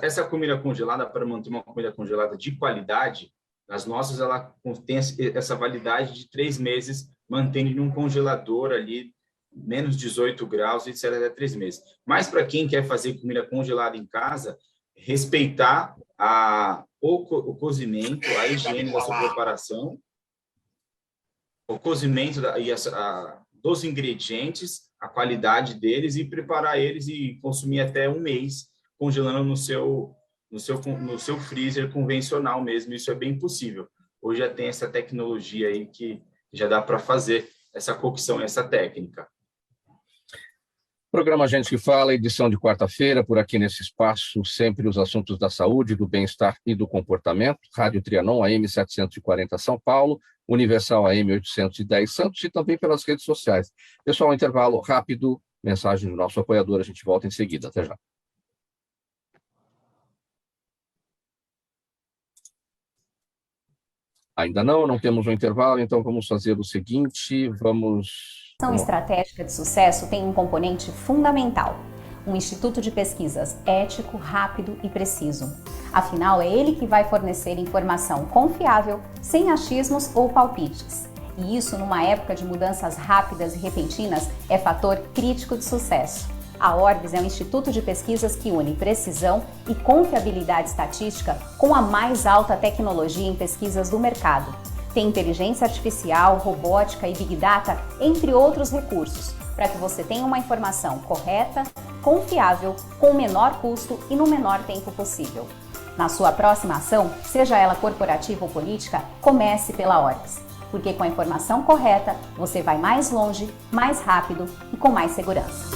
Essa comida congelada, para manter uma comida congelada de qualidade, as nossas, ela tem essa validade de 3 meses, mantendo em um congelador ali, menos 18 graus, etc., até 3 meses. Mas para quem quer fazer comida congelada em casa, respeitar o cozimento, a higiene da sua preparação, o cozimento dos ingredientes, a qualidade deles, e preparar eles e consumir até 1 mês, congelando no seu freezer convencional mesmo. Isso é bem possível. Hoje já tem essa tecnologia aí que já dá para fazer essa cocção, essa técnica. Programa Gente que Fala, edição de quarta-feira, por aqui nesse espaço, sempre os assuntos da saúde, do bem-estar e do comportamento. Rádio Trianon, AM 740 São Paulo, Universal AM 810 Santos e também pelas redes sociais. Pessoal, intervalo rápido, mensagem do nosso apoiador, a gente volta em seguida. Até já. Ainda não temos um intervalo, então vamos fazer o seguinte, A ação estratégica de sucesso tem um componente fundamental, um instituto de pesquisas ético, rápido e preciso. Afinal, é ele que vai fornecer informação confiável, sem achismos ou palpites. E isso, numa época de mudanças rápidas e repentinas, é fator crítico de sucesso. A Orbis é um instituto de pesquisas que une precisão e confiabilidade estatística com a mais alta tecnologia em pesquisas do mercado. Tem inteligência artificial, robótica e Big Data, entre outros recursos, para que você tenha uma informação correta, confiável, com o menor custo e no menor tempo possível. Na sua próxima ação, seja ela corporativa ou política, comece pela Orbis, porque com a informação correta, você vai mais longe, mais rápido e com mais segurança.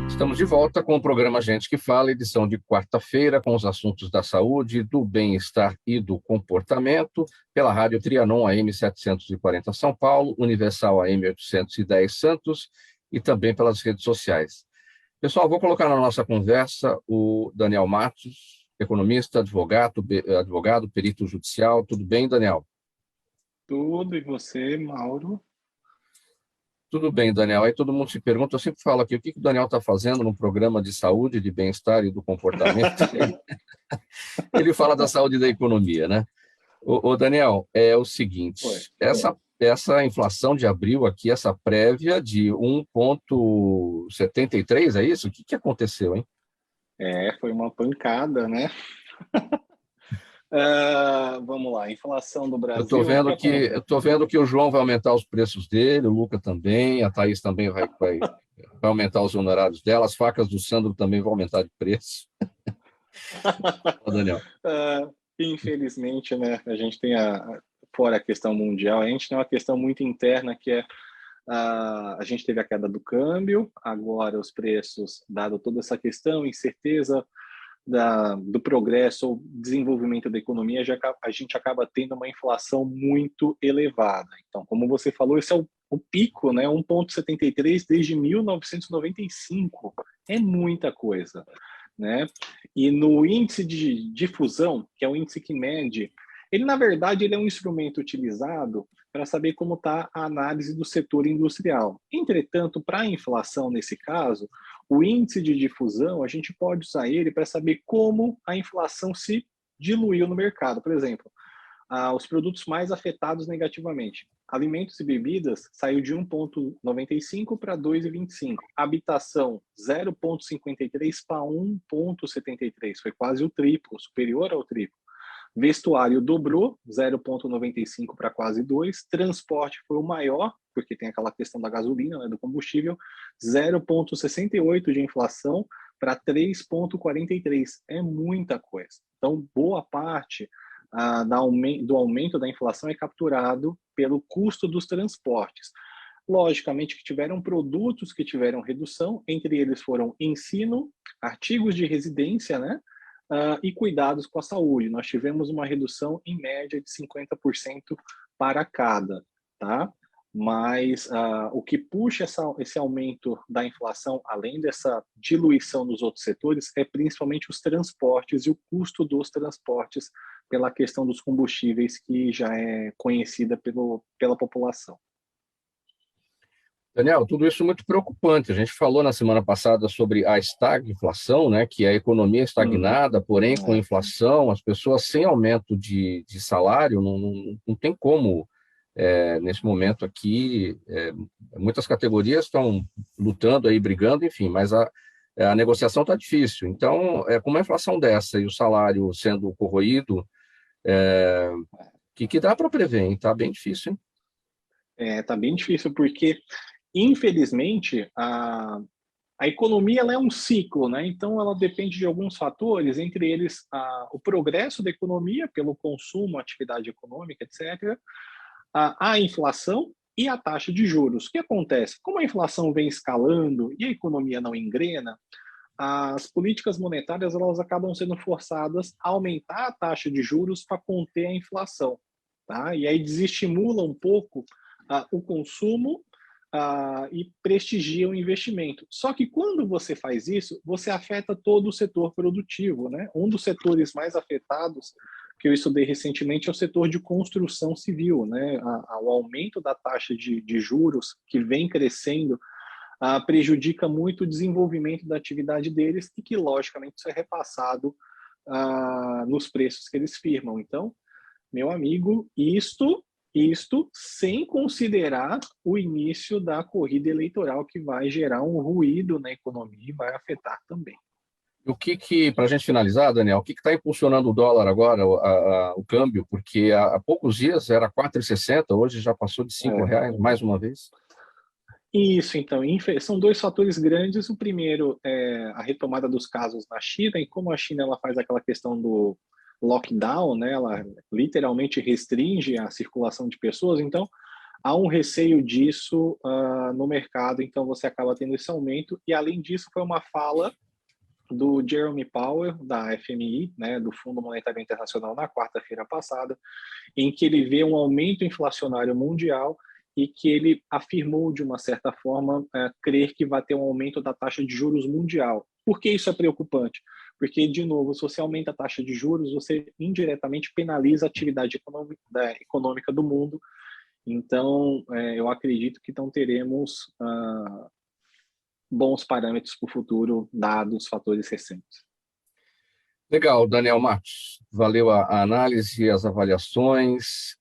Estamos de volta com o programa Gente que Fala, edição de quarta-feira, com os assuntos da saúde, do bem-estar e do comportamento, pela Rádio Trianon AM 740 São Paulo, Universal AM 810 Santos e também pelas redes sociais. Pessoal, vou colocar na nossa conversa o Daniel Matos, economista, advogado, perito judicial. Tudo bem, Daniel? Tudo, e você, Mauro? Tudo bem, Daniel. Aí todo mundo se pergunta, eu sempre falo aqui, o que o Daniel está fazendo no programa de saúde, de bem-estar e do comportamento? Ele fala da saúde e da economia, né? Ô Daniel, é o seguinte, essa inflação de abril aqui, essa prévia de 1,73, é isso? O que aconteceu, hein? Foi uma pancada, né? Vamos lá, inflação do Brasil. Eu estou vendo que o João vai aumentar os preços dele, o Luca também, a Thaís também vai aumentar os honorários dela, as facas do Sandro também vão aumentar de preço. Daniel. Infelizmente, né, a gente tem fora a questão mundial, a gente tem uma questão muito interna que é a gente teve a queda do câmbio, agora os preços, dado toda essa questão, incerteza do progresso ou desenvolvimento da economia, a gente acaba tendo uma inflação muito elevada. Então, como você falou, esse é o pico, né? 1,73 desde 1995. É muita coisa, né? E no índice de difusão, que é o índice que mede, ele, na verdade, ele é um instrumento utilizado para saber como está a análise do setor industrial. Entretanto, para a inflação, nesse caso, o índice de difusão, a gente pode usar ele para saber como a inflação se diluiu no mercado. Por exemplo, os produtos mais afetados negativamente. Alimentos e bebidas saiu de 1,95 para 2,25. Habitação, 0,53 para 1,73. Foi quase o triplo, superior ao triplo. Vestuário dobrou, 0,95 para quase 2. Transporte foi o maior, porque tem aquela questão da gasolina, né, do combustível, 0,68 de inflação para 3,43. É muita coisa. Então, boa parte do aumento da inflação é capturado pelo custo dos transportes. Logicamente que tiveram produtos que tiveram redução, entre eles foram ensino, artigos de residência, né? E cuidados com a saúde. Nós tivemos uma redução em média de 50% para cada, tá? Mas o que puxa esse aumento da inflação, além dessa diluição nos outros setores, é principalmente os transportes e o custo dos transportes pela questão dos combustíveis, que já é conhecida pela população. Daniel, tudo isso é muito preocupante. A gente falou na semana passada sobre a estagflação, né, que é a economia estagnada, porém com inflação, as pessoas sem aumento de salário, não tem como, nesse momento aqui, muitas categorias estão lutando aí, brigando, enfim, mas a negociação está difícil. Então, com uma inflação dessa e o salário sendo corroído, que dá para prever, hein? Está bem difícil, hein? Está bem difícil, porque infelizmente, a economia ela é um ciclo, né? Então, ela depende de alguns fatores, entre eles o progresso da economia pelo consumo, atividade econômica, etc., a inflação e a taxa de juros. O que acontece? Como a inflação vem escalando e a economia não engrena, as políticas monetárias elas acabam sendo forçadas a aumentar a taxa de juros para conter a inflação, tá? E aí desestimula um pouco o consumo e prestigia o investimento. Só que quando você faz isso, você afeta todo o setor produtivo, né? Um dos setores mais afetados, que eu estudei recentemente, é o setor de construção civil, né? O aumento da taxa de juros, que vem crescendo, prejudica muito o desenvolvimento da atividade deles e que, logicamente, isso é repassado nos preços que eles firmam. Então, meu amigo, isto sem considerar o início da corrida eleitoral, que vai gerar um ruído na economia e vai afetar também. O que para a gente finalizar, Daniel, o que está impulsionando o dólar agora, o câmbio? Porque há poucos dias era 4,60, hoje já passou de R$5, mais uma vez. Isso, então, são dois fatores grandes. O primeiro é a retomada dos casos na China, e como a China ela faz aquela questão do lockdown, né? Ela literalmente restringe a circulação de pessoas, então há um receio disso no mercado, então você acaba tendo esse aumento. E além disso, foi uma fala do Jerome Powell, da FMI, né, do Fundo Monetário Internacional, na quarta-feira passada, em que ele vê um aumento inflacionário mundial e que ele afirmou, de uma certa forma, crer que vai ter um aumento da taxa de juros mundial. Por que isso é preocupante? Porque, de novo, se você aumenta a taxa de juros, você indiretamente penaliza a atividade econômica do mundo. Então, eu acredito que então teremos bons parâmetros para o futuro, dados os fatores recentes. Legal, Daniel Matos. Valeu a análise e as avaliações.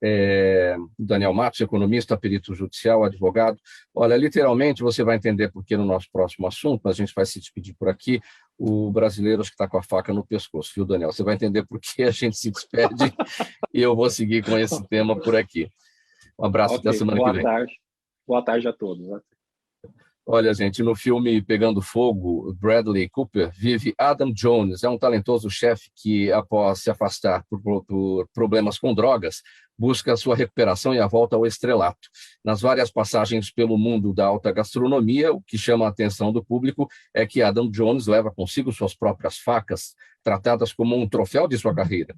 Daniel Matos, economista, perito judicial, advogado. Olha, literalmente você vai entender por que no nosso próximo assunto, mas a gente vai se despedir por aqui. O brasileiro acho que está com a faca no pescoço, viu, Daniel? Você vai entender por que a gente se despede e eu vou seguir com esse tema por aqui. Um abraço, até semana que vem. Boa tarde a todos. Olha, gente, no filme Pegando Fogo, Bradley Cooper vive Adam Jones, é um talentoso chefe que, após se afastar por problemas com drogas, busca a sua recuperação e a volta ao estrelato. Nas várias passagens pelo mundo da alta gastronomia, o que chama a atenção do público é que Adam Jones leva consigo suas próprias facas, tratadas como um troféu de sua carreira.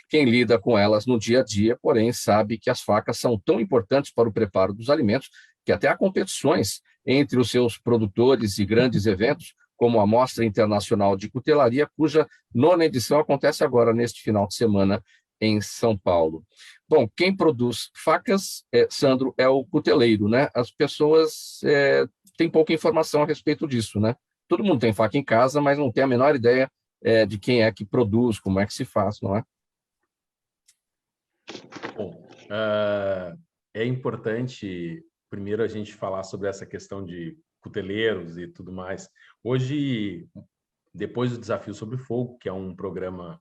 Quem lida com elas no dia a dia, porém, sabe que as facas são tão importantes para o preparo dos alimentos que até há competições entre os seus produtores e grandes eventos, como a Mostra Internacional de Cutelaria, cuja 9ª edição acontece agora, neste final de semana, em São Paulo. Bom, quem produz facas, Sandro, é o cuteleiro, né? As pessoas têm pouca informação a respeito disso, né? Todo mundo tem faca em casa, mas não tem a menor ideia de quem é que produz, como é que se faz, não é? Bom, é importante... Primeiro, a gente falar sobre essa questão de cuteleiros e tudo mais. Hoje, depois do Desafio Sobre Fogo, que é um programa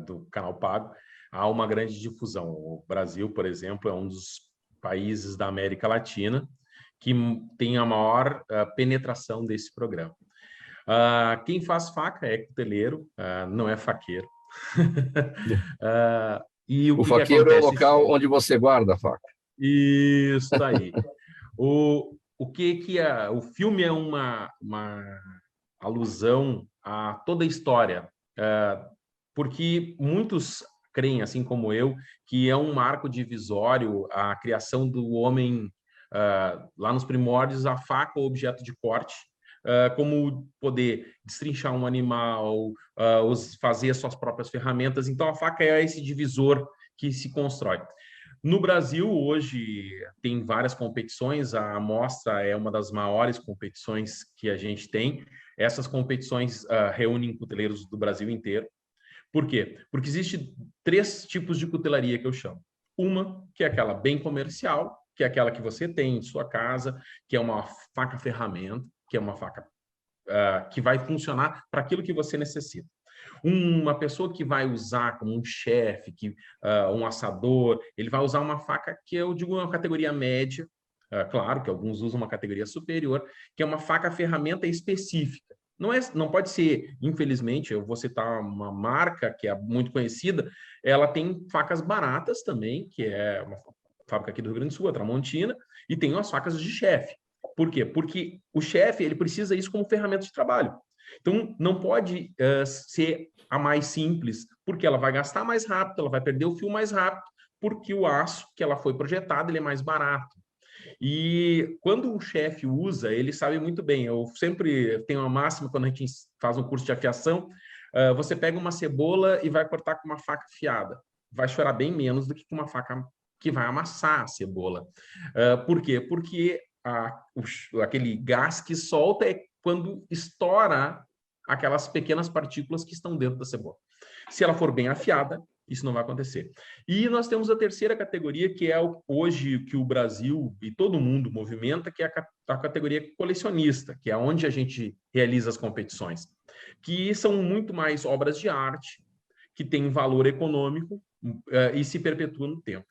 do Canal Pago, há uma grande difusão. O Brasil, por exemplo, é um dos países da América Latina que tem a maior penetração desse programa. Quem faz faca é cuteleiro, não é faqueiro. E o faqueiro é o local onde você guarda a faca. Isso aí. O filme é uma alusão a toda a história, porque muitos creem, assim como eu, que é um marco divisório a criação do homem lá nos primórdios, a faca, o objeto de corte, como poder destrinchar um animal, fazer as suas próprias ferramentas. Então, a faca é esse divisor que se constrói. No Brasil, hoje, tem várias competições, a Mostra é uma das maiores competições que a gente tem. Essas competições reúnem cuteleiros do Brasil inteiro. Por quê? Porque existem 3 tipos de cutelaria que eu chamo. Uma, que é aquela bem comercial, que é aquela que você tem em sua casa, que é uma faca-ferramenta, que é uma faca que vai funcionar para aquilo que você necessita. Uma pessoa que vai usar como um chefe, um assador, ele vai usar uma faca que eu digo uma categoria média, claro que alguns usam uma categoria superior, que é uma faca-ferramenta específica. Não pode ser, infelizmente, eu vou citar uma marca que é muito conhecida, ela tem facas baratas também, que é uma fábrica aqui do Rio Grande do Sul, a Tramontina, e tem as facas de chefe. Por quê? Porque o chefe ele precisa isso como ferramenta de trabalho. Então, não pode ser a mais simples, porque ela vai gastar mais rápido, ela vai perder o fio mais rápido, porque o aço que ela foi projetada ele é mais barato. E quando o chefe usa, ele sabe muito bem. Eu sempre tenho uma máxima quando a gente faz um curso de afiação, você pega uma cebola e vai cortar com uma faca afiada. Vai chorar bem menos do que com uma faca que vai amassar a cebola. Por quê? Porque aquele gás que solta é quando estoura aquelas pequenas partículas que estão dentro da cebola. Se ela for bem afiada, isso não vai acontecer. E nós temos a terceira categoria, que é hoje que o Brasil e todo mundo movimenta, que é a categoria colecionista, que é onde a gente realiza as competições, que são muito mais obras de arte, que têm valor econômico e se perpetuam no tempo.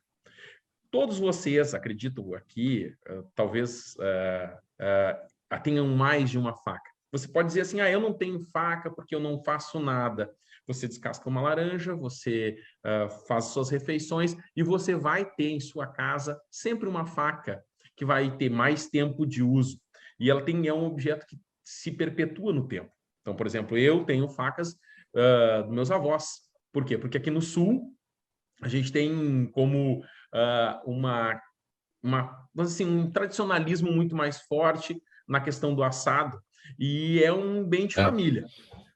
Todos vocês, acredito aqui, talvez tenham mais de uma faca. Você pode dizer assim, eu não tenho faca porque eu não faço nada. Você descasca uma laranja, você faz suas refeições e você vai ter em sua casa sempre uma faca que vai ter mais tempo de uso. E ela é um objeto que se perpetua no tempo. Então, por exemplo, eu tenho facas dos meus avós. Por quê? Porque aqui no Sul, a gente tem como um tradicionalismo muito mais forte na questão do assado, e é um bem de família.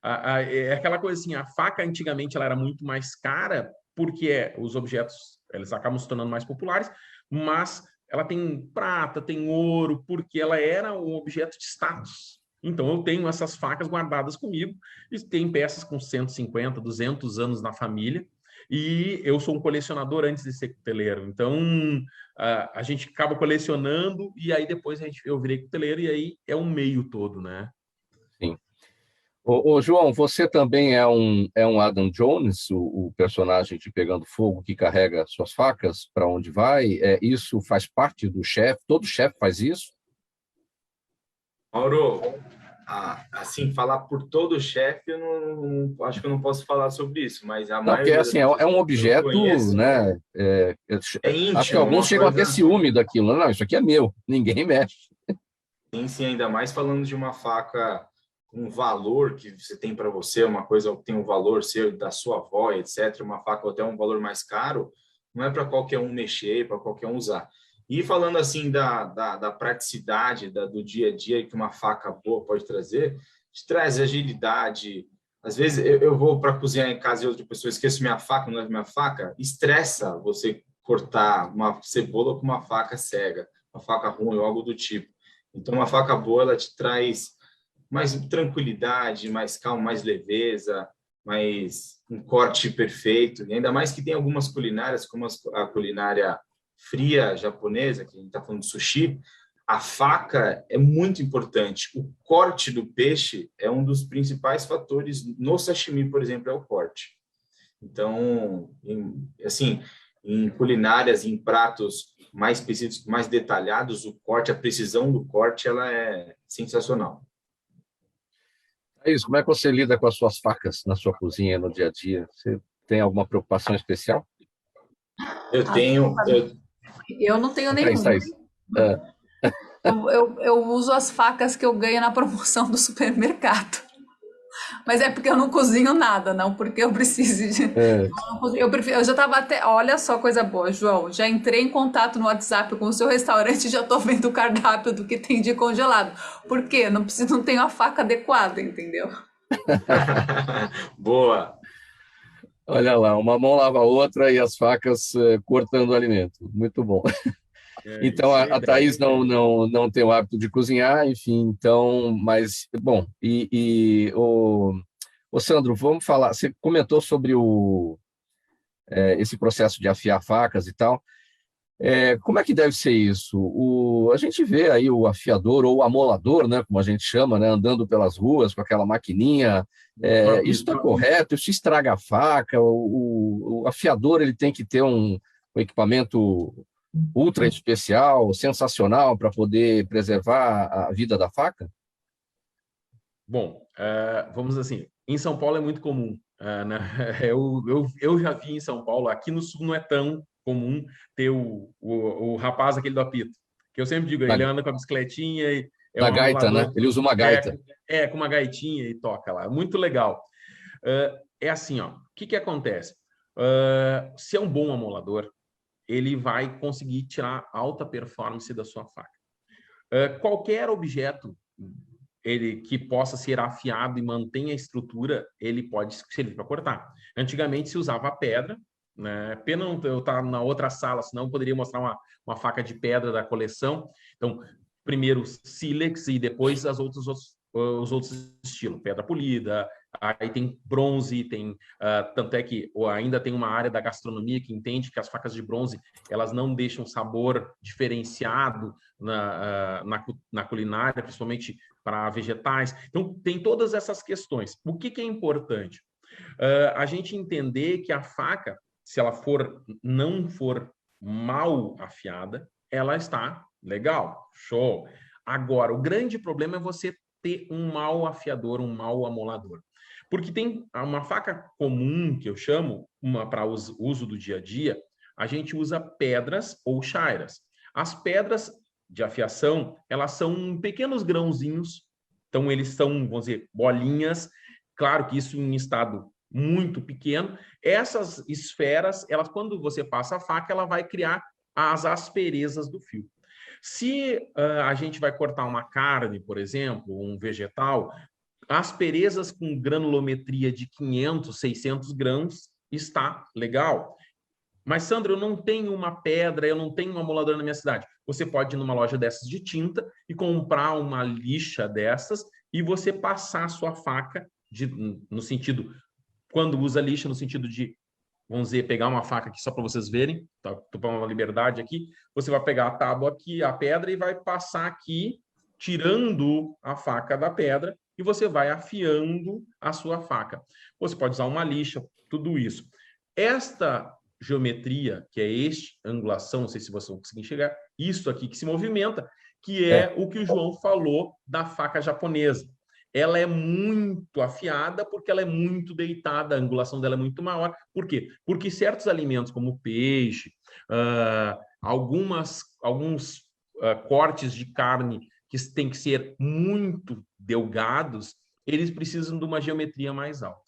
É aquela coisa assim, a faca antigamente ela era muito mais cara, porque os objetos eles acabam se tornando mais populares, mas ela tem prata, tem ouro, porque ela era um objeto de status. Então, eu tenho essas facas guardadas comigo, e tem peças com 150, 200 anos na família, e eu sou um colecionador antes de ser cuteleiro. Então, a gente acaba colecionando, e aí depois eu virei cuteleiro, e aí é um meio todo, né? Sim. Ô, João, você também é um Adam Jones, o personagem de Pegando Fogo, que carrega suas facas para onde vai? Isso faz parte do chefe? Todo chefe faz isso? Mauro, assim, falar por todo chefe, eu não acho que eu não posso falar sobre isso, mas a Não, porque maioria assim, é um objeto, conheço, né? íntimo, acho que alguns chegam a ter coisa... ciúme daquilo. Não, isso aqui é meu, ninguém mexe. Sim, ainda mais falando de uma faca com um valor que você tem para você, uma coisa que tem um valor seu, da sua avó, etc., uma faca até um valor mais caro, não é para qualquer um mexer, para qualquer um usar. E falando assim da praticidade do dia a dia que uma faca boa pode trazer, te traz agilidade. Às vezes eu vou para cozinhar em casa e outra pessoa esqueço minha faca, não é minha faca, estressa você cortar uma cebola com uma faca cega, uma faca ruim ou algo do tipo. Então, uma faca boa, ela te traz mais tranquilidade, mais calma, mais leveza, mais um corte perfeito. E ainda mais que tem algumas culinárias, como a culinária fria japonesa, que a gente está falando de sushi, a faca é muito importante. O corte do peixe é um dos principais fatores. No sashimi, por exemplo, é o corte. Então, em culinárias, em pratos mais específicos, mais detalhados, o corte, a precisão do corte, ela é sensacional. É isso. Como é que você lida com as suas facas na sua cozinha, no dia a dia? Você tem alguma preocupação especial? Eu tenho... Eu não tenho nenhuma. Eu uso as facas que eu ganho na promoção do supermercado. Mas é porque eu não cozinho nada, não porque eu preciso de... Eu já estava até... Olha só, coisa boa, João. Já entrei em contato no WhatsApp com o seu restaurante e já estou vendo o cardápio do que tem de congelado. Por quê? Não tenho a faca adequada, entendeu? Boa! Olha lá, uma mão lava a outra e as facas cortando o alimento. Muito bom. Então, a Thaís não tem o hábito de cozinhar, enfim, então, mas, bom, o Sandro, vamos falar, você comentou sobre esse processo de afiar facas e tal, como é que deve ser isso? A gente vê aí o afiador ou o amolador, né, como a gente chama, né, andando pelas ruas com aquela maquininha, isso está correto? Isso estraga a faca? O afiador ele tem que ter um equipamento ultra especial, sensacional, para poder preservar a vida da faca? Bom, vamos assim, em São Paulo é muito comum, né? Eu já vi em São Paulo, aqui no Sul não é tão comum ter o rapaz aquele do apito, que eu sempre digo, ele anda com a bicicletinha e na gaita, né? Ele usa uma gaita. Com uma gaitinha e toca lá, muito legal. É assim, ó, o que acontece? Se é um bom amolador, ele vai conseguir tirar alta performance da sua faca. Qualquer objeto que possa ser afiado e mantenha a estrutura, ele pode servir para cortar. Antigamente se usava a pedra, né? Pena eu estar na outra sala, senão eu poderia mostrar uma faca de pedra da coleção. Então, primeiro sílex e depois os outros estilos, pedra polida, aí tem bronze, tanto é que ainda tem uma área da gastronomia que entende que as facas de bronze elas não deixam sabor diferenciado na culinária, principalmente para vegetais. Então, tem todas essas questões. O que é importante? A gente entender que a faca, se ela não for mal afiada, ela está legal, show. Agora, o grande problema é você ter um mau afiador, um mau amolador. Porque tem uma faca comum, que eu chamo, para uso do dia a dia, a gente usa pedras ou chairas. As pedras de afiação, elas são pequenos grãozinhos, então eles são, vamos dizer, bolinhas, claro que isso em estado muito pequeno. Essas esferas, quando você passa a faca, ela vai criar as asperezas do fio. Se a gente vai cortar uma carne, por exemplo, um vegetal, asperezas com granulometria de 500, 600 grãos, está legal. Mas, Sandro, eu não tenho uma pedra, eu não tenho um amolador na minha cidade. você pode ir numa loja dessas de tinta e comprar uma lixa dessas e você passar a sua faca, no sentido, quando usa lixa, no sentido de, vamos dizer, pegar uma faca aqui só para vocês verem, tá? Estou para uma liberdade aqui, você vai pegar a tábua aqui, a pedra, e vai passar aqui, tirando a faca da pedra, e você vai afiando a sua faca. Você pode usar uma lixa, tudo isso. Esta geometria, que é este, angulação, não sei se vocês vão conseguir enxergar, isso aqui que se movimenta, que é o que o João falou da faca japonesa. Ela é muito afiada porque ela é muito deitada, a angulação dela é muito maior. Por quê? Porque certos alimentos, como peixe, alguns cortes de carne que têm que ser muito delgados, eles precisam de uma geometria mais alta.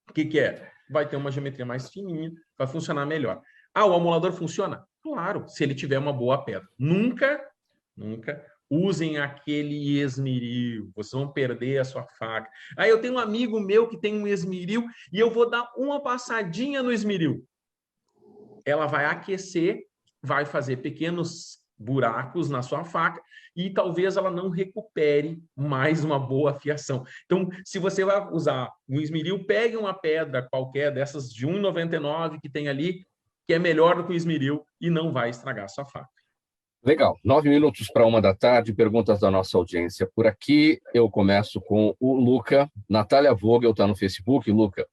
O que é? Vai ter uma geometria mais fininha, vai funcionar melhor. Ah, o amolador funciona? Claro, se ele tiver uma boa pedra. Nunca usem aquele esmeril, vocês vão perder a sua faca. Aí eu tenho um amigo meu que tem um esmeril e eu vou dar uma passadinha no esmeril. Ela vai aquecer, vai fazer pequenos buracos na sua faca e talvez ela não recupere mais uma boa afiação. Então, se você vai usar um esmeril, pegue uma pedra qualquer dessas de 1,99 que tem ali, que é melhor do que o esmeril e não vai estragar a sua faca. Legal. 9 minutos para 1 da tarde, perguntas da nossa audiência. Por aqui eu começo com o Luca. Natália Vogel está no Facebook. Luca,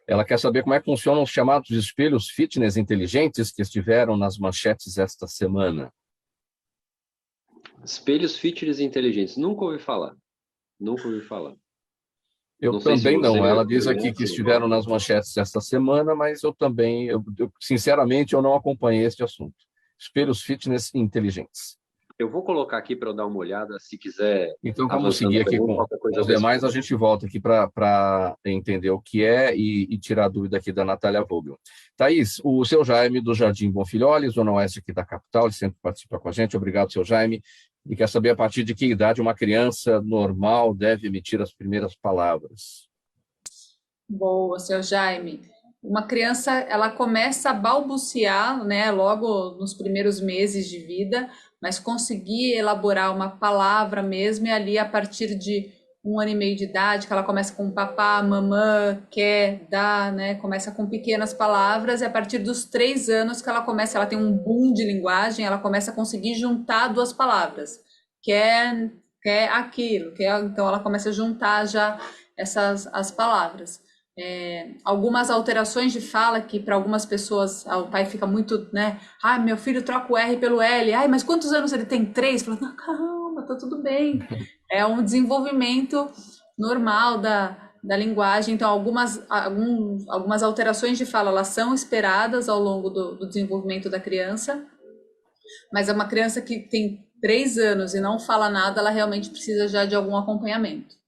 ela quer saber como é que funcionam os chamados espelhos fitness inteligentes que estiveram nas manchetes esta semana. Espelhos fitness inteligentes. Nunca ouvi falar. Eu também não. Ela diz aqui que estiveram nas manchetes esta semana, mas eu também, sinceramente, eu não acompanhei este assunto. Espelhos fitness inteligentes. Eu vou colocar aqui para eu dar uma olhada, se quiser. Então, vamos seguir aqui com os demais, a gente volta aqui para entender o que é e tirar a dúvida aqui da Natália Vogel. Thaís, o seu Jaime do Jardim Bonfilholi, Zona Oeste aqui da capital, ele sempre participa com a gente. Obrigado, seu Jaime. E quer saber a partir de que idade uma criança normal deve emitir as primeiras palavras. Boa, seu Jaime. Uma criança, ela começa a balbuciar, né, logo nos primeiros meses de vida, mas conseguir elaborar uma palavra mesmo é ali a partir de 1 ano e meio de idade, que ela começa com papá, mamã, quer, dá, né, começa com pequenas palavras, e a partir dos 3 anos que ela tem um boom de linguagem, ela começa a conseguir juntar 2 palavras, quer aquilo, então ela começa a juntar já as palavras. Algumas alterações de fala que para algumas pessoas o pai fica muito, né? Meu filho troca o R pelo L. Mas quantos anos ele tem? 3? Fala, não, calma, tá tudo bem. É um desenvolvimento normal da linguagem. Então, algumas alterações de fala, elas são esperadas ao longo do desenvolvimento da criança. Mas é uma criança que tem 3 anos e não fala nada, ela realmente precisa já de algum acompanhamento.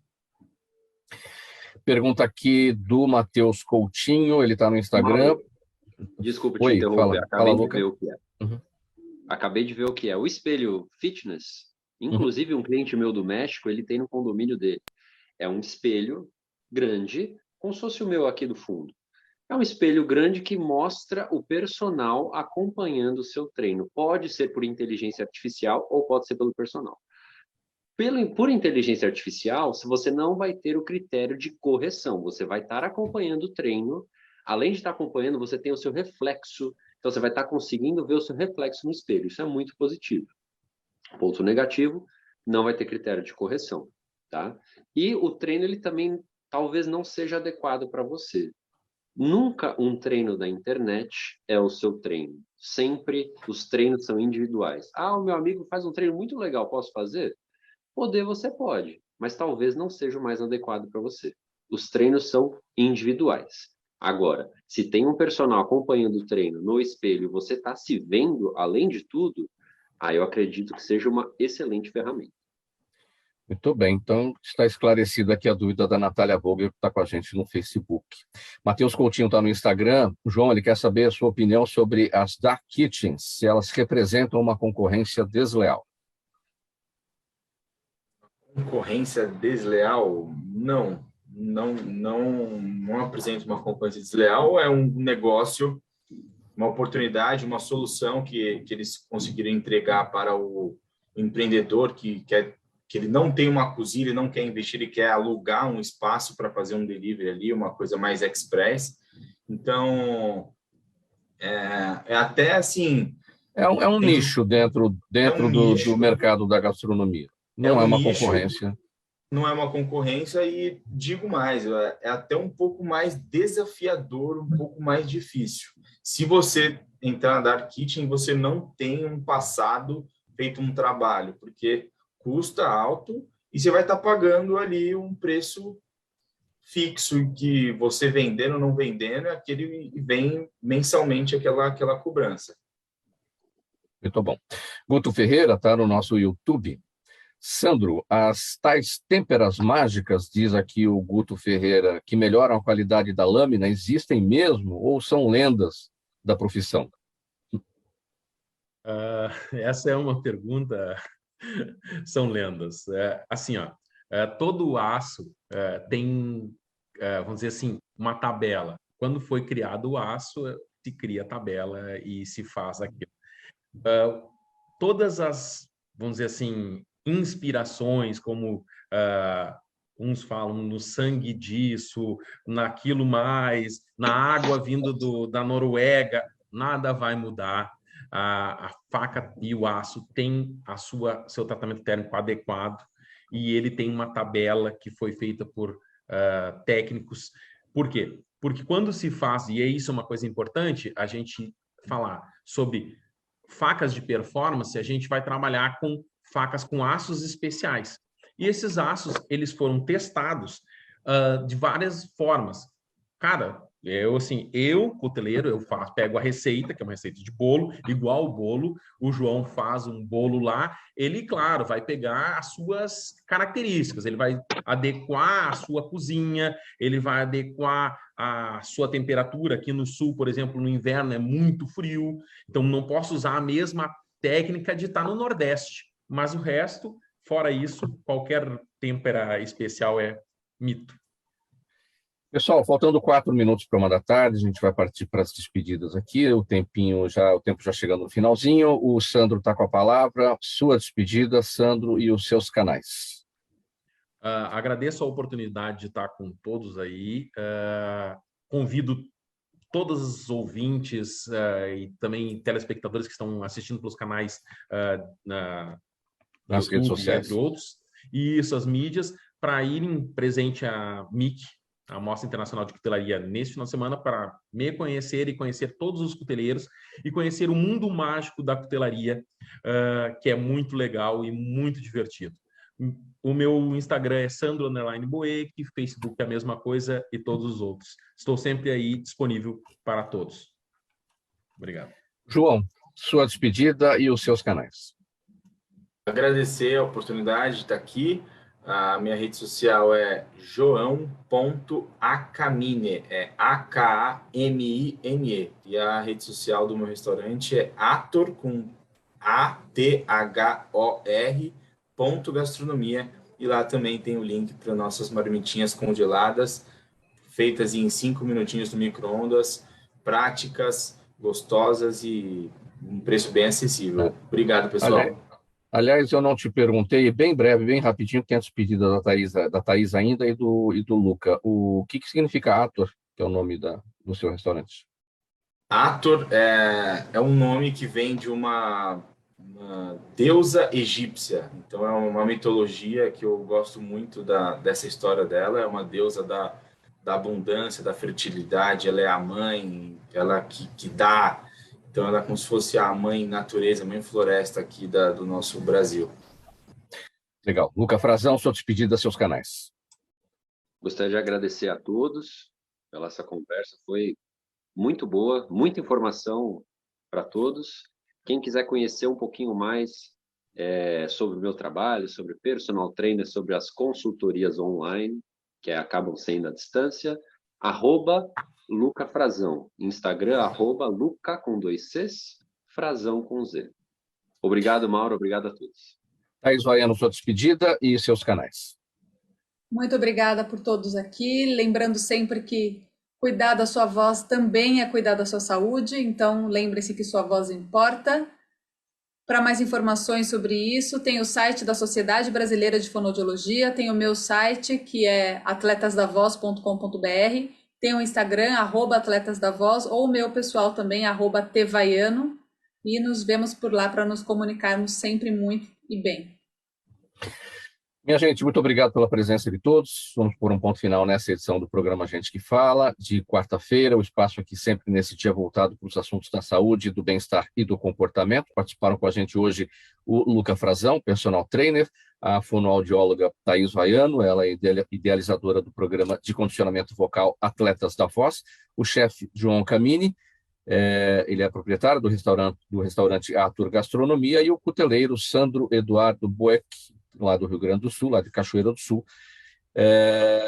Pergunta aqui do Matheus Coutinho, ele está no Instagram. Desculpa te interromper, acabei de ver o que é. Acabei de ver o que é. O espelho fitness, inclusive um cliente meu do México, ele tem no condomínio dele. É um espelho grande, como se fosse o meu aqui do fundo. É um espelho grande que mostra o personal acompanhando o seu treino. Pode ser por inteligência artificial ou pode ser pelo personal. Por inteligência artificial, você não vai ter o critério de correção, você vai estar acompanhando o treino, além de estar acompanhando, você tem o seu reflexo, então você vai estar conseguindo ver o seu reflexo no espelho, isso é muito positivo. Ponto negativo, não vai ter critério de correção, tá? E o treino, ele também talvez não seja adequado para você. Nunca um treino da internet é o seu treino, sempre os treinos são individuais. O meu amigo faz um treino muito legal, posso fazer? Poder você pode, mas talvez não seja o mais adequado para você. Os treinos são individuais. Agora, se tem um personal acompanhando o treino no espelho, você está se vendo além de tudo, eu acredito que seja uma excelente ferramenta. Muito bem, então está esclarecida aqui a dúvida da Natália Vogel, que está com a gente no Facebook. Matheus Coutinho está no Instagram. João, ele quer saber a sua opinião sobre as dark kitchens, se elas representam uma concorrência desleal. Concorrência desleal? Não apresenta uma concorrência desleal, é um negócio, uma oportunidade, uma solução que eles conseguiram entregar para o empreendedor que ele não tem uma cozinha, ele não quer investir, ele quer alugar um espaço para fazer um delivery ali, uma coisa mais express. Então, é até assim... É um nicho dentro do mercado da gastronomia. Não é uma concorrência. Não é uma concorrência e, digo mais, é até um pouco mais desafiador, um pouco mais difícil. Se você entrar na Dark Kitchen, você não tem um passado feito um trabalho, porque custa alto e você vai estar pagando ali um preço fixo que você vendendo ou não vendendo, vem mensalmente aquela cobrança. Muito bom. Guto Ferreira está no nosso YouTube. Sandro, as tais têmperas mágicas, diz aqui o Guto Ferreira, que melhoram a qualidade da lâmina, existem mesmo ou são lendas da profissão? Essa é uma pergunta... São lendas. Assim, todo o aço tem, vamos dizer assim, uma tabela. Quando foi criado o aço, se cria a tabela e se faz aquilo. Todas as, vamos dizer assim, inspirações, como uns falam no sangue disso, naquilo mais, na água vindo da Noruega, nada vai mudar. A faca e o aço tem seu tratamento térmico adequado e ele tem uma tabela que foi feita por técnicos. Por quê? Porque quando se faz, e isso é uma coisa importante, a gente falar sobre facas de performance, a gente vai trabalhar com facas com aços especiais. E esses aços, eles foram testados de várias formas. Cara, cuteleiro, pego a receita, que é uma receita de bolo, igual o bolo, o João faz um bolo lá, ele, claro, vai pegar as suas características, ele vai adequar a sua cozinha, ele vai adequar a sua temperatura. Aqui no sul, por exemplo, no inverno é muito frio, então não posso usar a mesma técnica de estar no Nordeste, mas o resto, fora isso, qualquer têmpera especial é mito. Pessoal, faltando 4 minutos para 1 da tarde, a gente vai partir para as despedidas aqui. O tempo já chegando no finalzinho. O Sandro está com a palavra. Sua despedida, Sandro, e os seus canais. Agradeço a oportunidade de estar com todos aí. Convido todos os ouvintes e também telespectadores que estão assistindo pelos canais nas redes sociais, entre outros, e essas mídias, para irem presente a MIC, a Mostra Internacional de Cutelaria, neste final de semana, para me conhecer e conhecer todos os cuteleiros e conhecer o mundo mágico da cutelaria, que é muito legal e muito divertido. O meu Instagram é Sandro_Boeck, Facebook é a mesma coisa e todos os outros. Estou sempre aí disponível para todos. Obrigado. João, sua despedida e os seus canais. Agradecer a oportunidade de estar aqui. A minha rede social é joão.acamine, é A-K-A-M-I-N-E. E a rede social do meu restaurante é Athor, com A-T-H-O-R, .gastronomia. E lá também tem o link para nossas marmitinhas congeladas, feitas em 5 minutinhos no micro-ondas, práticas, gostosas e um preço bem acessível. Obrigado, pessoal. Aliás, eu não te perguntei, bem breve, bem rapidinho, tem a despedida da Thaís ainda e do Luca. O que significa Athor, que é o nome do seu restaurante? Athor é um nome que vem de uma deusa egípcia. Então, é uma mitologia que eu gosto muito dessa história dela. É uma deusa da abundância, da fertilidade. Ela é a mãe, ela que dá. Então, ela é como se fosse a mãe natureza, a mãe floresta aqui do nosso Brasil. Legal. Luca Frazão, sua despedida, seus canais. Gostaria de agradecer a todos pela essa conversa. Foi muito boa, muita informação para todos. Quem quiser conhecer um pouquinho mais sobre o meu trabalho, sobre personal trainer, sobre as consultorias online, que acabam sendo à distância, @Luca Frazão, Instagram, @Luca com 2 Cs, Frazão com Z. Obrigado, Mauro, obrigado a todos. Thaís Vaiano, sua despedida e seus canais. Muito obrigada por todos aqui, lembrando sempre que Cuidar da sua voz também é cuidar da sua saúde, então lembre-se que sua voz importa. Para mais informações sobre isso, tem o site da Sociedade Brasileira de Fonoaudiologia, tem o meu site, que é atletasdavoz.com.br, tem o Instagram, @atletasdavoz, ou o meu pessoal também, @tvaiano, e nos vemos por lá para nos comunicarmos sempre muito e bem. Minha gente, muito obrigado pela presença de todos. Vamos pôr um ponto final nessa edição do programa Gente que Fala, de quarta-feira, o espaço aqui sempre nesse dia voltado para os assuntos da saúde, do bem-estar e do comportamento. Participaram com a gente hoje o Luca Frazão, personal trainer, a fonoaudióloga Thaís Vaiano, ela é idealizadora do programa de condicionamento vocal Atletas da Voz, o chefe João Camini, ele é proprietário do restaurante Atur Gastronomia, e o cuteleiro Sandro Eduardo Boeck, lá do Rio Grande do Sul, lá de Cachoeira do Sul.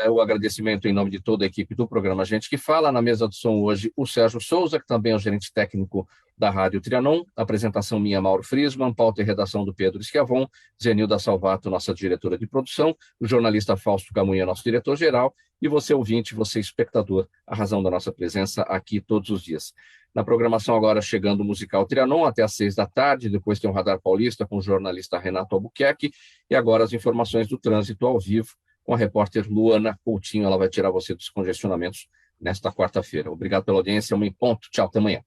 O agradecimento em nome de toda a equipe do programa Gente que Fala. Na mesa de som hoje, o Sérgio Souza, que também é o gerente técnico da Rádio Trianon. Apresentação minha, Mauro Friesman, pauta e redação do Pedro Schiavon, Zenilda Salvato, nossa diretora de produção, o jornalista Fausto Camunha, nosso diretor-geral, e você ouvinte, você espectador, a razão da nossa presença aqui todos os dias. Na programação agora chegando o musical Trianon até às 6 da tarde, depois tem o Radar Paulista com o jornalista Renato Albuquerque, e agora as informações do trânsito ao vivo com a repórter Luana Coutinho. Ela vai tirar você dos congestionamentos nesta quarta-feira. Obrigado pela audiência, 1 em ponto. Tchau, até amanhã.